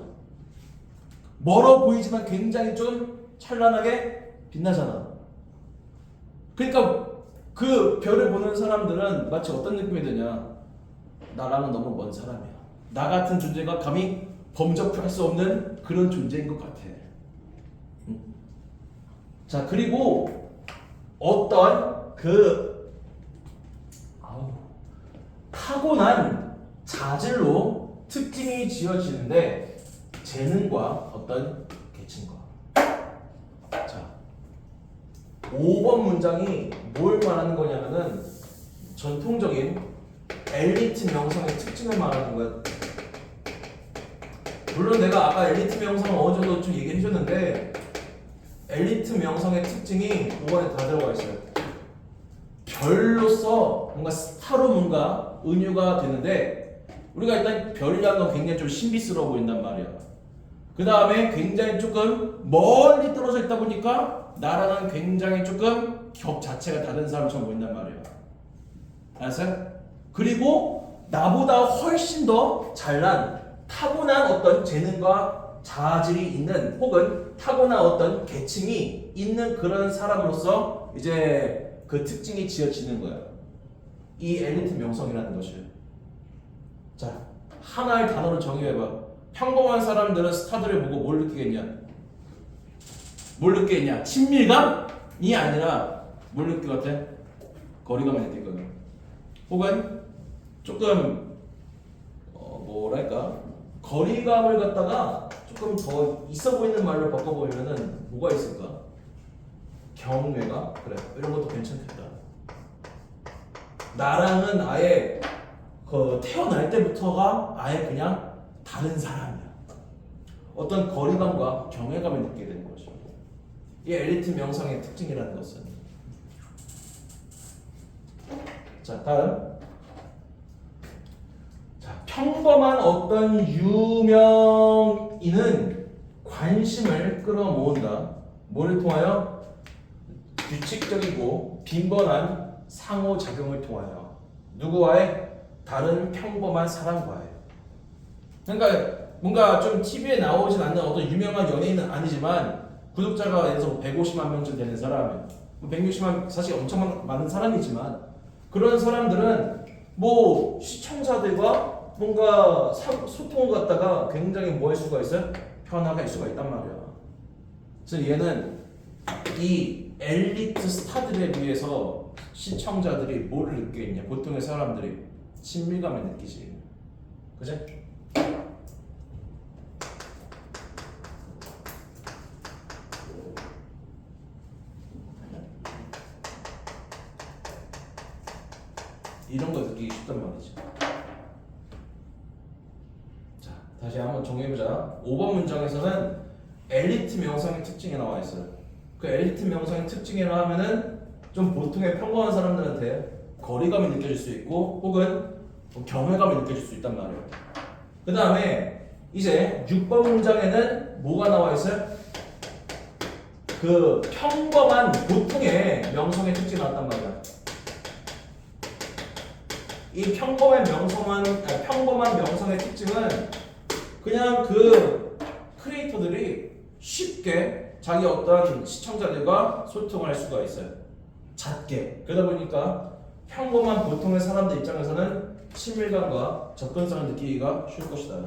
멀어 보이지만 굉장히 좀 찬란하게 빛나잖아. 그러니까 그 별을 보는 사람들은 마치 어떤 느낌이 드냐. 나랑은 너무 먼 사람이야. 나 같은 존재가 감히 범접할 수 없는 그런 존재인 것 같아. 자, 그리고 어떤 타고난 자질로 특징이 지어지는데 재능과 어떤 계층과. 자, 5번 문장이 뭘 말하는 거냐면은 전통적인 엘리트 명성의 특징을 말하는 거야. 물론 내가 아까 엘리트 명성을 어느 정도 좀 얘기해 줬는데 엘리트 명성의 특징이 5번에 다 들어가 있어요. 별로서 뭔가 스타로 뭔가 은유가 되는데 우리가 일단 별이라는 건 굉장히 좀 신비스러워 보인단 말이야. 그 다음에 굉장히 조금 멀리 떨어져 있다 보니까 나랑은 굉장히 조금 격 자체가 다른 사람처럼 보인단 말이야. 알았어요? 그리고 나보다 훨씬 더 잘난 타고난 어떤 재능과 자질이 있는 혹은 타고난 어떤 계층이 있는 그런 사람으로서 이제 그 특징이 지어지는 거야. 이 엘리트 명성이라는 것이. 자, 하나의 단어로 정의해봐. 평범한 사람들은 스타들을 보고 뭘 느끼겠냐? 뭘 느끼겠냐? 친밀감이 아니라 뭘 느낄 것 같아? 거리감을 느낄 거야. 혹은 조금 뭐랄까? 거리감을 갖다가 조금 더 있어 보이는 말로 바꿔보면은 뭐가 있을까? 경외가? 그래, 이런 것도 괜찮겠다. 나랑은 아예 태어날 때부터가 아예 그냥 다른 사람이야. 어떤 거리감과 경외감을 느끼게 되는 것이죠. 이 엘리트 명성의 특징이라는 것은. 자, 다음. 자, 평범한 어떤 유명인은 관심을 끌어모은다. 뭘 통하여? 규칙적이고 빈번한 상호작용을 통하여. 누구와의? 다른 평범한 사람과의. 그러니까 뭔가 좀 TV에 나오진 않는 어떤 유명한 연예인은 아니지만 구독자가 예를 들어서 150만 명쯤 되는 사람이에요. 160만 사실 엄청 많은 사람이지만 그런 사람들은 뭐 시청자들과 뭔가 소통을 갖다가 굉장히 뭐 할 수가 있어요? 편하게 할 수가 있단 말이야. 그래서 얘는 이 엘리트 스타들에 비해서 시청자들이 뭐를 느끼겠냐? 보통의 사람들이 친밀감을 느끼지. 그지? 이런 거 느끼기 쉽단 말이지. 자, 다시 한번 정리해보자. 5번 문장에서는 엘리트 명성의 특징이 나와 있어요. 그 엘리트 명성의 특징이라 하면은 좀 보통의 평범한 사람들한테 거리감이 느껴질 수 있고 혹은 경외감이 느껴질 수 있단 말이에요. 그 다음에 이제 6번 문장에는 뭐가 나와 있어요? 그 평범한 보통의 명성의 특징이 나왔단 말이야. 이 평범한 명성의 특징은 그냥 그 크리에이터들이 쉽게 자기 어떤 시청자들과 소통을 할 수가 있어요. 잦게. 그러다 보니까 평범한 보통의 사람들 입장에서는 친밀감과 접근성을 느끼기가 쉬울 것이다.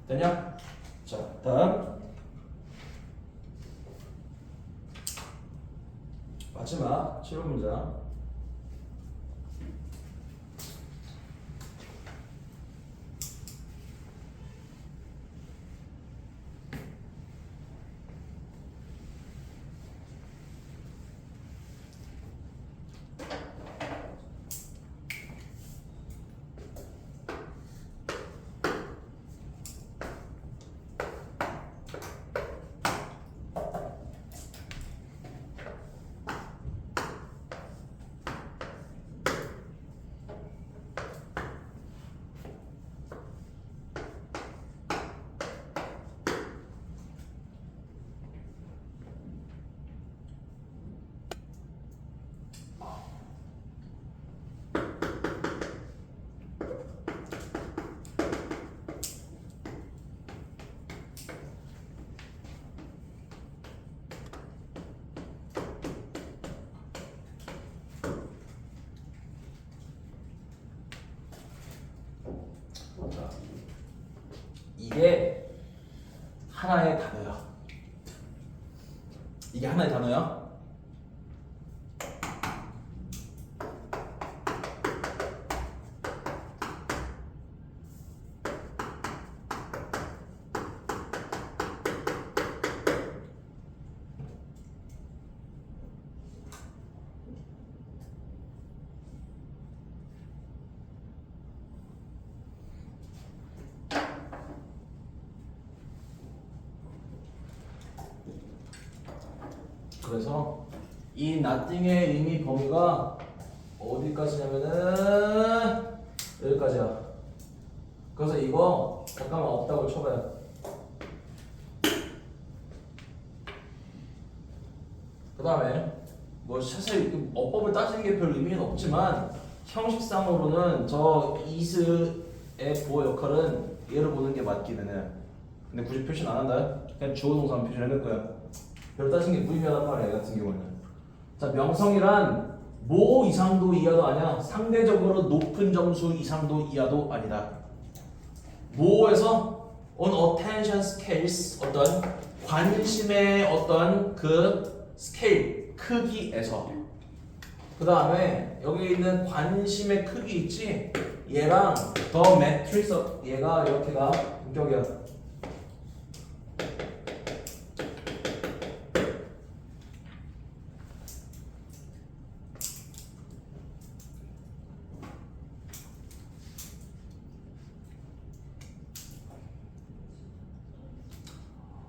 되냐? 자, 다음 마지막 7번 문장. 자, 이게 하나의 단어야. 이게 하나의 단어야. 그래서 이 nothing의 의미 범위가 어디까지냐면은 여기까지야. 그래서 이거 잠깐만 없다고 쳐봐요. 그 다음에 뭐 사실 어법을 따지는 게 별 의미는 없지만 형식상으로는 저 is의 보호 역할은 얘를 보는 게 맞기는 해. 근데 굳이 표시는 안 한다. 그냥 주어 동사만 표시를 해놓을 거야. 별 따진 게 무의미하단 말이야, 얘 같은 경우는. 자, 명성이란 뭐 이상도 이하도 아니야. 상대적으로 높은 점수 이상도 이하도 아니다. 뭐에서 on attention scales, 어떤 관심의 어떤 그 스케일 크기에서. 그 다음에 여기 있는 관심의 크기 있지? 얘랑 더 매트릭스, 얘가 이렇게가 본격이야.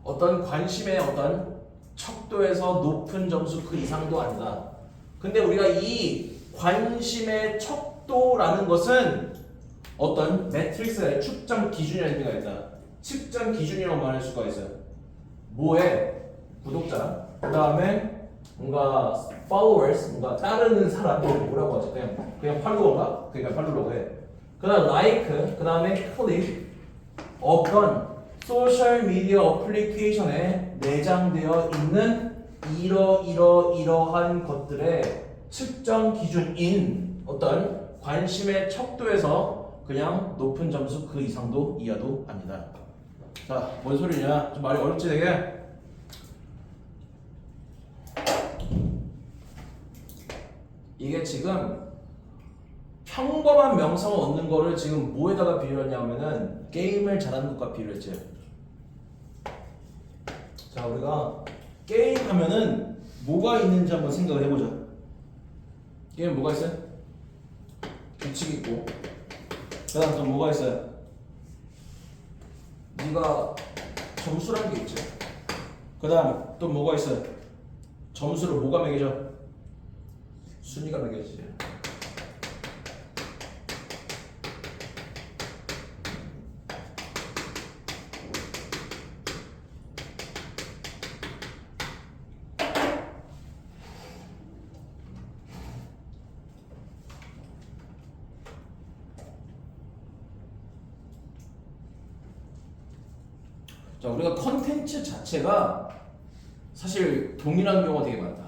어떤 관심의 어떤 척도에서 높은 점수 그 이상도 아니다. 근데 우리가 이 관심의 척도라는 것은 어떤 매트릭스의 측정 기준이라는 의미가 있다. 측정 기준이라고 말할 수가 있어요. 뭐에? 구독자. 그 다음에 뭔가 followers, 뭔가 따르는 사람. 뭐라고 하지? 그냥 팔로워가? 그러니까 팔로워가 해. 그 다음 like, 그 다음에 click. 어떤 소셜 미디어 어플리케이션에 내장되어 있는 이러한 것들의 측정 기준인 어떤 관심의 척도에서 그냥 높은 점수 그 이상도 이하도 아니다. 자, 뭔 소리냐? 좀 말이 어렵지 되게? 이게 지금 평범한 명성을 얻는 거를 지금 뭐에다가 비유했냐면은 게임을 잘하는 것과 비유했지. 자, 우리가 게임 하면은 뭐가 있는지 한번 생각을 해보자. 게임 뭐가 있어요? 규칙 있고, 그 다음 또 뭐가 있어요? 네가 점수라는 게 있죠. 그 다음 또 뭐가 있어요? 점수를 뭐가 매겨져? 순위가 매겨지지. 자, 우리가 컨텐츠 자체가 사실 동일한 경우가 되게 많다.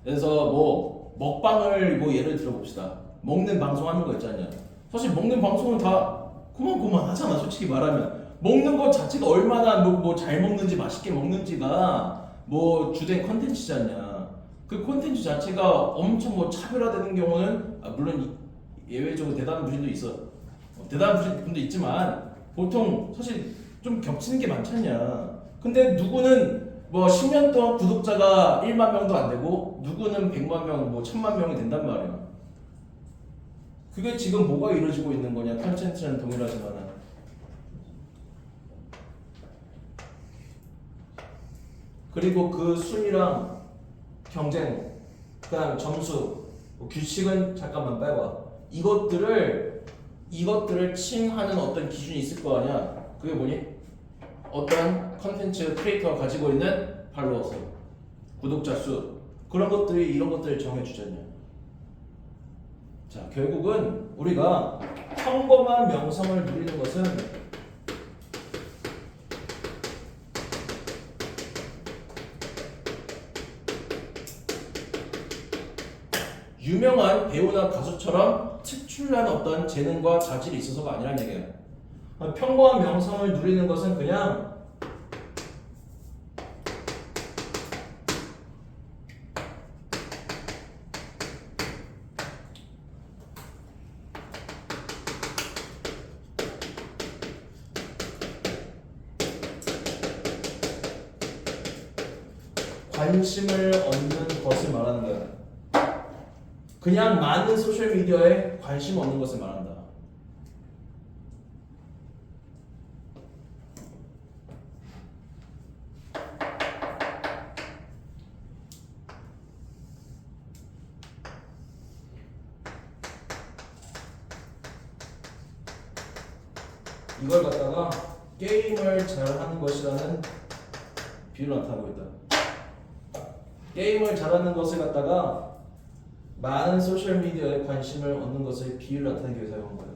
그래서 뭐 먹방을 뭐 예를 들어 봅시다. 먹는 방송 하는 거 있잖아요. 사실 먹는 방송은 다 그만하잖아. 솔직히 말하면 먹는 것 자체가 얼마나 뭐 잘 먹는지 맛있게 먹는지가 뭐 주된 컨텐츠잖냐. 그 컨텐츠 자체가 엄청 뭐 차별화되는 경우는 물론 예외적으로 대단한 분도 있어. 대단한 분도 있지만 보통 사실 좀 겹치는 게 많잖냐. 근데 누구는 뭐 10년 동안 구독자가 1만 명도 안 되고 누구는 100만 명, 뭐 1000만 명이 된단 말이야. 그게 지금 뭐가 이루어지고 있는 거냐? 컨텐츠는 동일하지만은. 그리고 그 순위랑 경쟁, 그다음 점수, 뭐 규칙은 잠깐만 빼봐. 이것들을 칭하는 어떤 기준이 있을 거 아니야. 그게 뭐니? 어떤 컨텐츠 크리에이터가 가지고 있는 팔로워 수, 구독자 수, 그런 것들이 이런 것들을 정해주잖냐. 자, 결국은 우리가 평범한 명성을 누리는 것은 유명한 배우나 가수처럼 특출난 어떤 재능과 자질이 있어서가 아니란 얘기예요. 평범한 명성을 누리는 것은 그냥 관심을 얻는 것을 말하는 거예요. 그냥 많은 소셜미디어에 관심 얻는 것을 말한다. 이걸 갖다가 게임을 잘하는 것이라는 비유로 나타나고 있다. 게임을 잘하는 것을 갖다가 많은 소셜미디어에 관심을 얻는 것을 비유로 나타내기 위해서 사용한 거예요.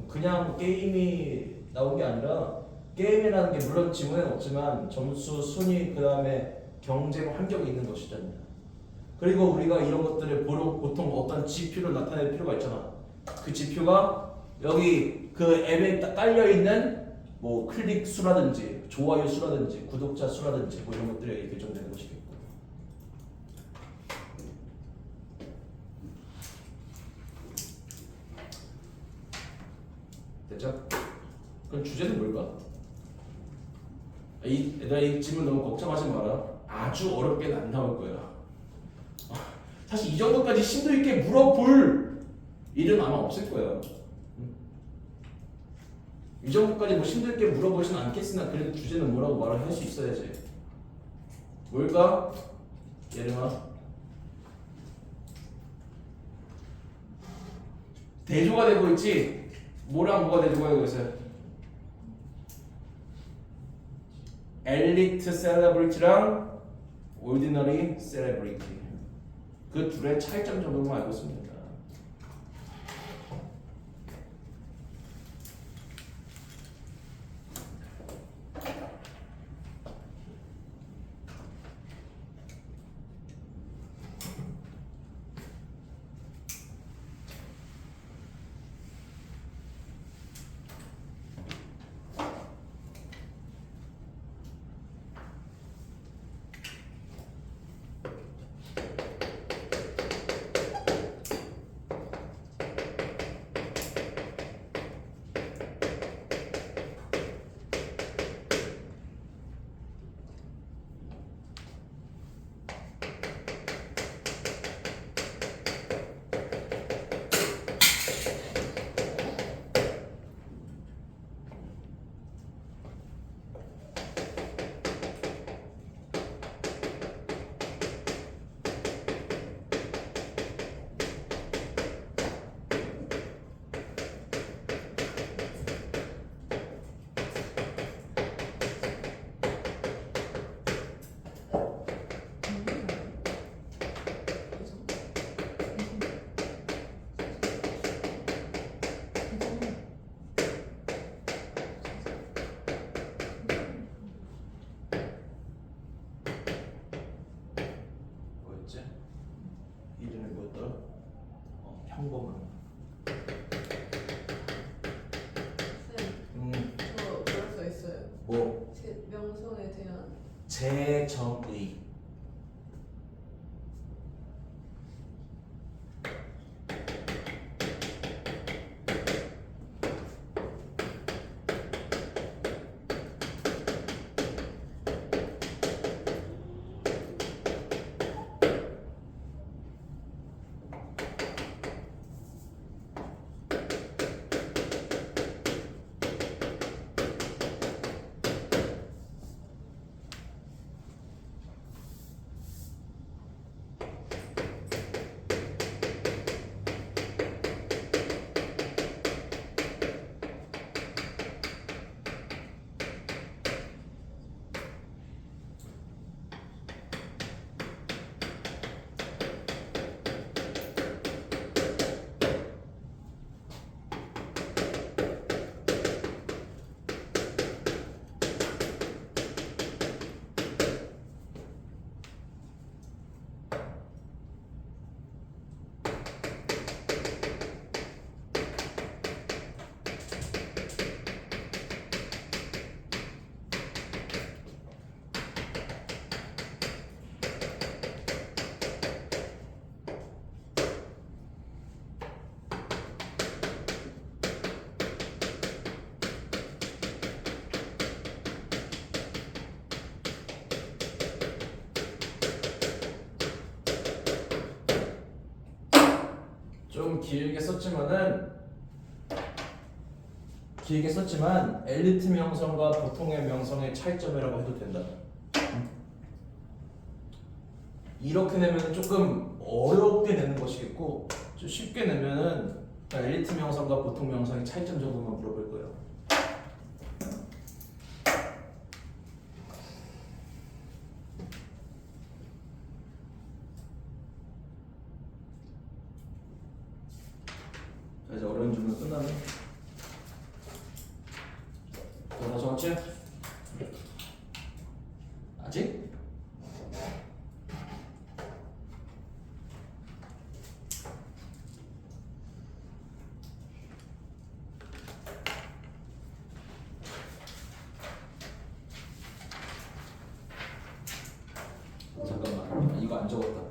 그냥 게임이 나온 게 아니라 게임이라는 게 물론 지문에는 없지만 점수, 순위, 그 다음에 경쟁 환경이 있는 것이잖아요. 그리고 우리가 이런 것들을 보통 어떤 지표를 나타낼 필요가 있잖아. 그 지표가 여기 그 앱에 깔려있는 뭐 클릭 수라든지 좋아요 수라든지 구독자 수라든지 뭐 이런 것들이 결정되는 것이겠고. 됐죠? 그럼 주제는 뭘까? 얘들아, 이 질문 너무 걱정하지 마라. 아주 어렵게는 안 나올 거야. 사실 이 정도까지 심도 있게 물어볼 일은 아마 없을 거야. 이 정도까지 뭐 심도 있게 물어보진 않겠으나 그래도 주제는 뭐라고 말을 할 수 있어야지. 뭘까? 예림아, 대조가 되고 있지? 뭐랑 뭐가 대조가 되고 있어요? 엘리트 셀러브리티랑 오디너리 셀러브리티, 그 둘의 차이점 정도만 알고 있습니다. 뭐 제 명성에 대한 재정의. 좀 길게 썼지만 엘리트 명성과 보통의 명성의 차이점이라고 해도 된다. 이렇게 내면 조금 어렵게 내는 것이겠고, 좀 쉽게 내면은 엘리트 명성과 보통 명성의 차이점 정도만 물어볼 거예요. 자, 이제 어려운 질문 끝나네. 자, 다 적었지? 아직? 잠깐만, 이거 안 적었다.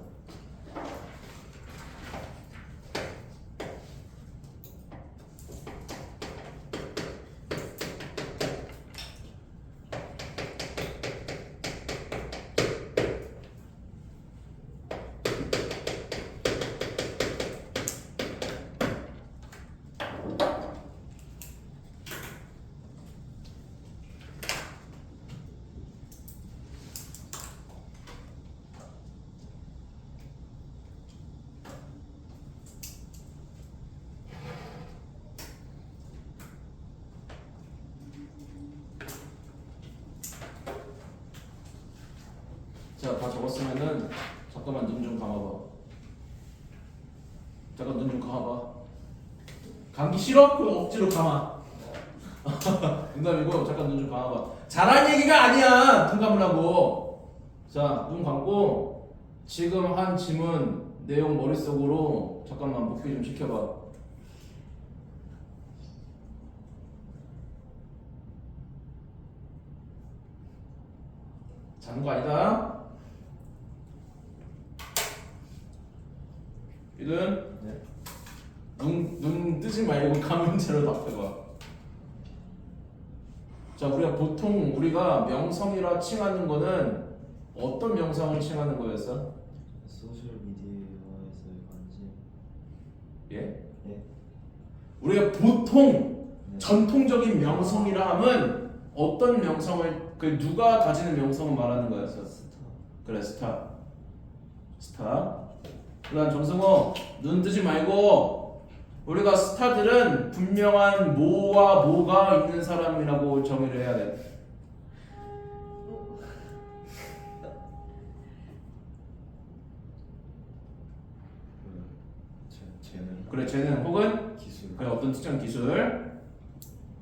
자, 다 적었으면은 잠깐만 눈 좀 감아봐. 잠깐 눈 좀 감아봐. 감기 싫어? 그럼 억지로 감아. 농담이고 잠깐 눈 좀 감아봐. 잘한 얘기가 아니야. 눈 감으라고. 자, 눈 감고 지금 한 지문 내용 머릿속으로 잠깐만 복귀 좀 시켜봐. 자는 거 아니다. 이든 눈 뜨지 말고 감은 채로 답해봐. 자, 우리가 명성이라 칭하는 거는 어떤 명성을 칭하는 거였어? 소셜 미디어에서의 관심. 예? 네. 우리가 보통 네. 전통적인 명성이라 함은 어떤 명성을 누가 가지는 명성을 말하는 거였어? 스타. 그래, 스타. 그다음 정승호, 눈 뜨지 말고 우리가 스타들은 분명한 뭐와 뭐가 있는 사람이라고 정의를 해야 돼. 재능. 그래, 재능 혹은 기술. 그래, 어떤 특정 기술.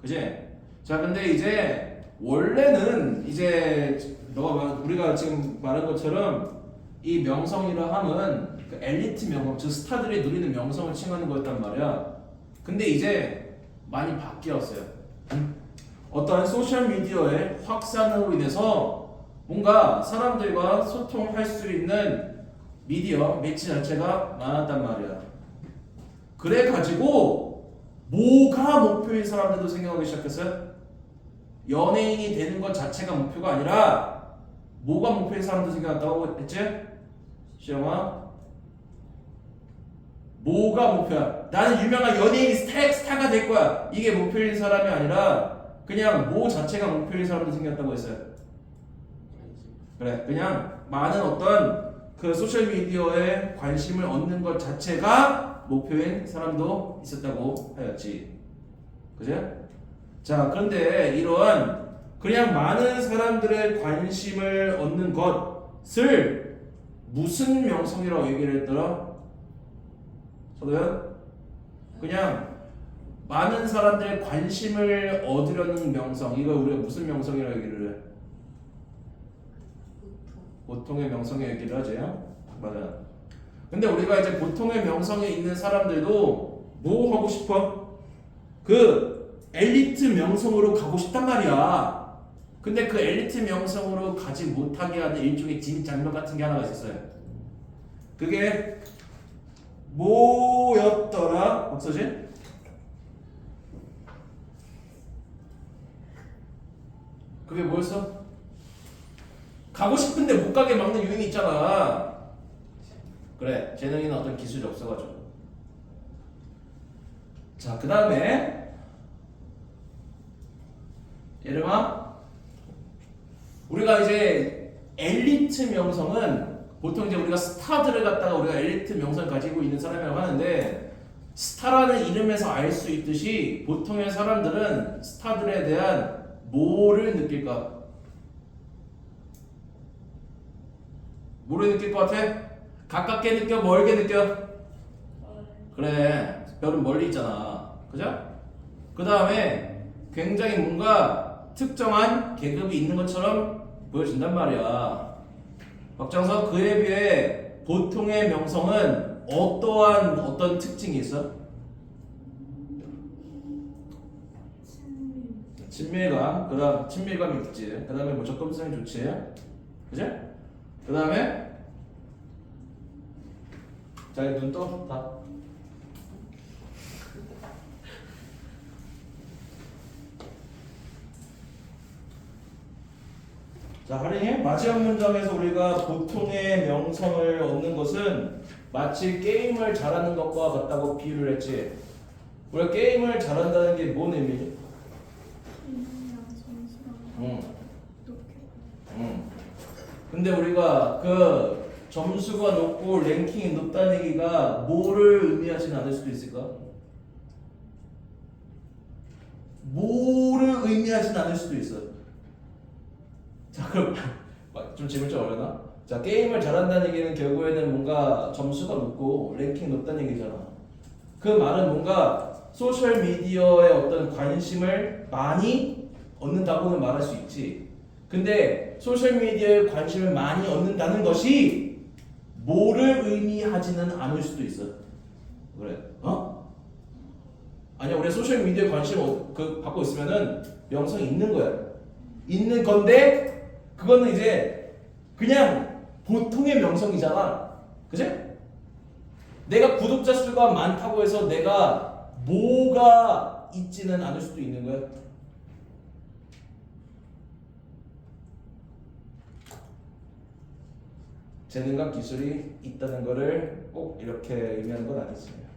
그지? 자, 근데 이제 원래는 이제 우리가 지금 말한 것처럼 이 명성이라 함은 그 엘리트 명성, 즉 스타들이 누리는 명성을 칭하는 거였단 말이야. 근데 이제 많이 바뀌었어요. 어떠한 소셜미디어의 확산으로 인해서 뭔가 사람들과 소통할 수 있는 미디어, 매체 자체가 많았단 말이야. 그래가지고 뭐가 목표인 사람들도 생각하기 시작했어요? 연예인이 되는 것 자체가 목표가 아니라 뭐가 목표인 사람도 생각한다고 했지? 시영아, 뭐가 목표야? 나는 유명한 연예인 스타가 될 거야. 이게 목표인 사람이 아니라 그냥 뭐 자체가 목표인 사람도 생겼다고 했어요. 그래, 그냥 많은 어떤 그 소셜 미디어에 관심을 얻는 것 자체가 목표인 사람도 있었다고 하였지. 그죠? 자, 그런데 이러한 그냥 많은 사람들의 관심을 얻는 것을 무슨 명성이라고 얘기를 했더라? 저도요? 그냥 많은 사람들의 관심을 얻으려는 명성, 이걸 우리가 무슨 명성이라고 얘기를 해? 보통의 명성에 얘기를 하지. 맞아. 근데 우리가 이제 보통의 명성에 있는 사람들도 뭐 하고 싶어? 그 엘리트 명성으로 가고 싶단 말이야. 근데 그 엘리트 명성으로 가지 못하게 하는 일종의 진입장벽 같은 게 하나가 있었어요. 그게 뭐였더라? 박서진? 그게 뭐였어? 가고 싶은데 못 가게 막는 유행이 있잖아. 그래, 재능이나 어떤 기술이 없어가지고. 자, 그 다음에 예림아, 우리가 이제 엘리트 명성은 보통 이제 우리가 스타들을 갖다가 우리가 엘리트 명성을 가지고 있는 사람이라고 하는데, 스타라는 이름에서 알 수 있듯이 보통의 사람들은 스타들에 대한 뭐를 느낄까? 뭐를 느낄 것 같아? 가깝게 느껴? 멀게 느껴? 그래, 별은 멀리 있잖아. 그죠? 그 다음에 굉장히 뭔가 특정한 계급이 있는 것처럼 보여진단 말이야. 박장석, 그에 비해 보통의 명성은 어떠한 어떤 특징이 있어? 친밀감. 그 다음 친밀감이 있지. 그 다음에 뭐 접근성이 좋지. 그지? 그 다음에 자, 눈 떠. 다. 자, 할인이 마지막 문장에서 우리가 보통의 명성을 얻는 것은 마치 게임을 잘하는 것과 같다고 비유를 했지. 우리가 게임을 잘한다는 게 뭔 의미지? 근데 우리가 그 점수가 높고 랭킹이 높다는 얘기가 뭐를 의미하지는 않을 수도 있을까? 뭐를 의미하지는 않을 수도 있어. 자, 그럼 좀 질문 좀 어려나? 자, 게임을 잘한다는 얘기는 결국에는 뭔가 점수가 높고 랭킹 높다는 얘기잖아. 그 말은 뭔가 소셜 미디어에 어떤 관심을 많이 얻는다고는 말할 수 있지. 근데 소셜 미디어에 관심을 많이 얻는다는 것이 뭐를 의미하지는 않을 수도 있어. 그래? 어? 아니야, 우리 소셜 미디어에 관심을 받고 있으면은 명성이 있는 거야. 있는 건데 그거는 이제 그냥 보통의 명성이잖아. 그치? 내가 구독자 수가 많다고 해서 내가 뭐가 있지는 않을 수도 있는 거야. 재능과 기술이 있다는 것을 꼭 이렇게 의미하는 건 아니습니다.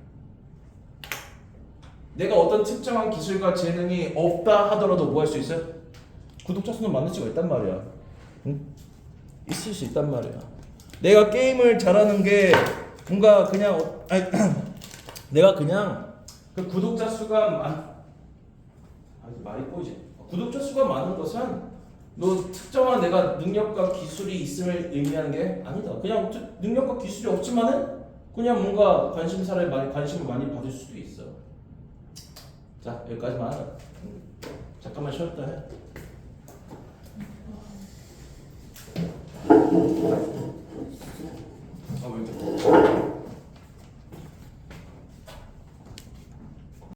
내가 어떤 특정한 기술과 재능이 없다 하더라도 뭐 할 수 있어? 구독자 수는 많을 수가 있단 말이야. 응? 있을 수 있단 말이야. 내가 게임을 잘하는 게 뭔가 그냥 내가 그냥 그 구독자 수가 말이 꼬이지. 구독자 수가 많은 것은 너 특정한 내가 능력과 기술이 있음을 의미하는 게 아니다. 그냥 능력과 기술이 없지만은 그냥 뭔가 관심을 많이 받을 수도 있어. 자, 여기까지만 하자. 잠깐만 쉬었다 해. 왜 이렇게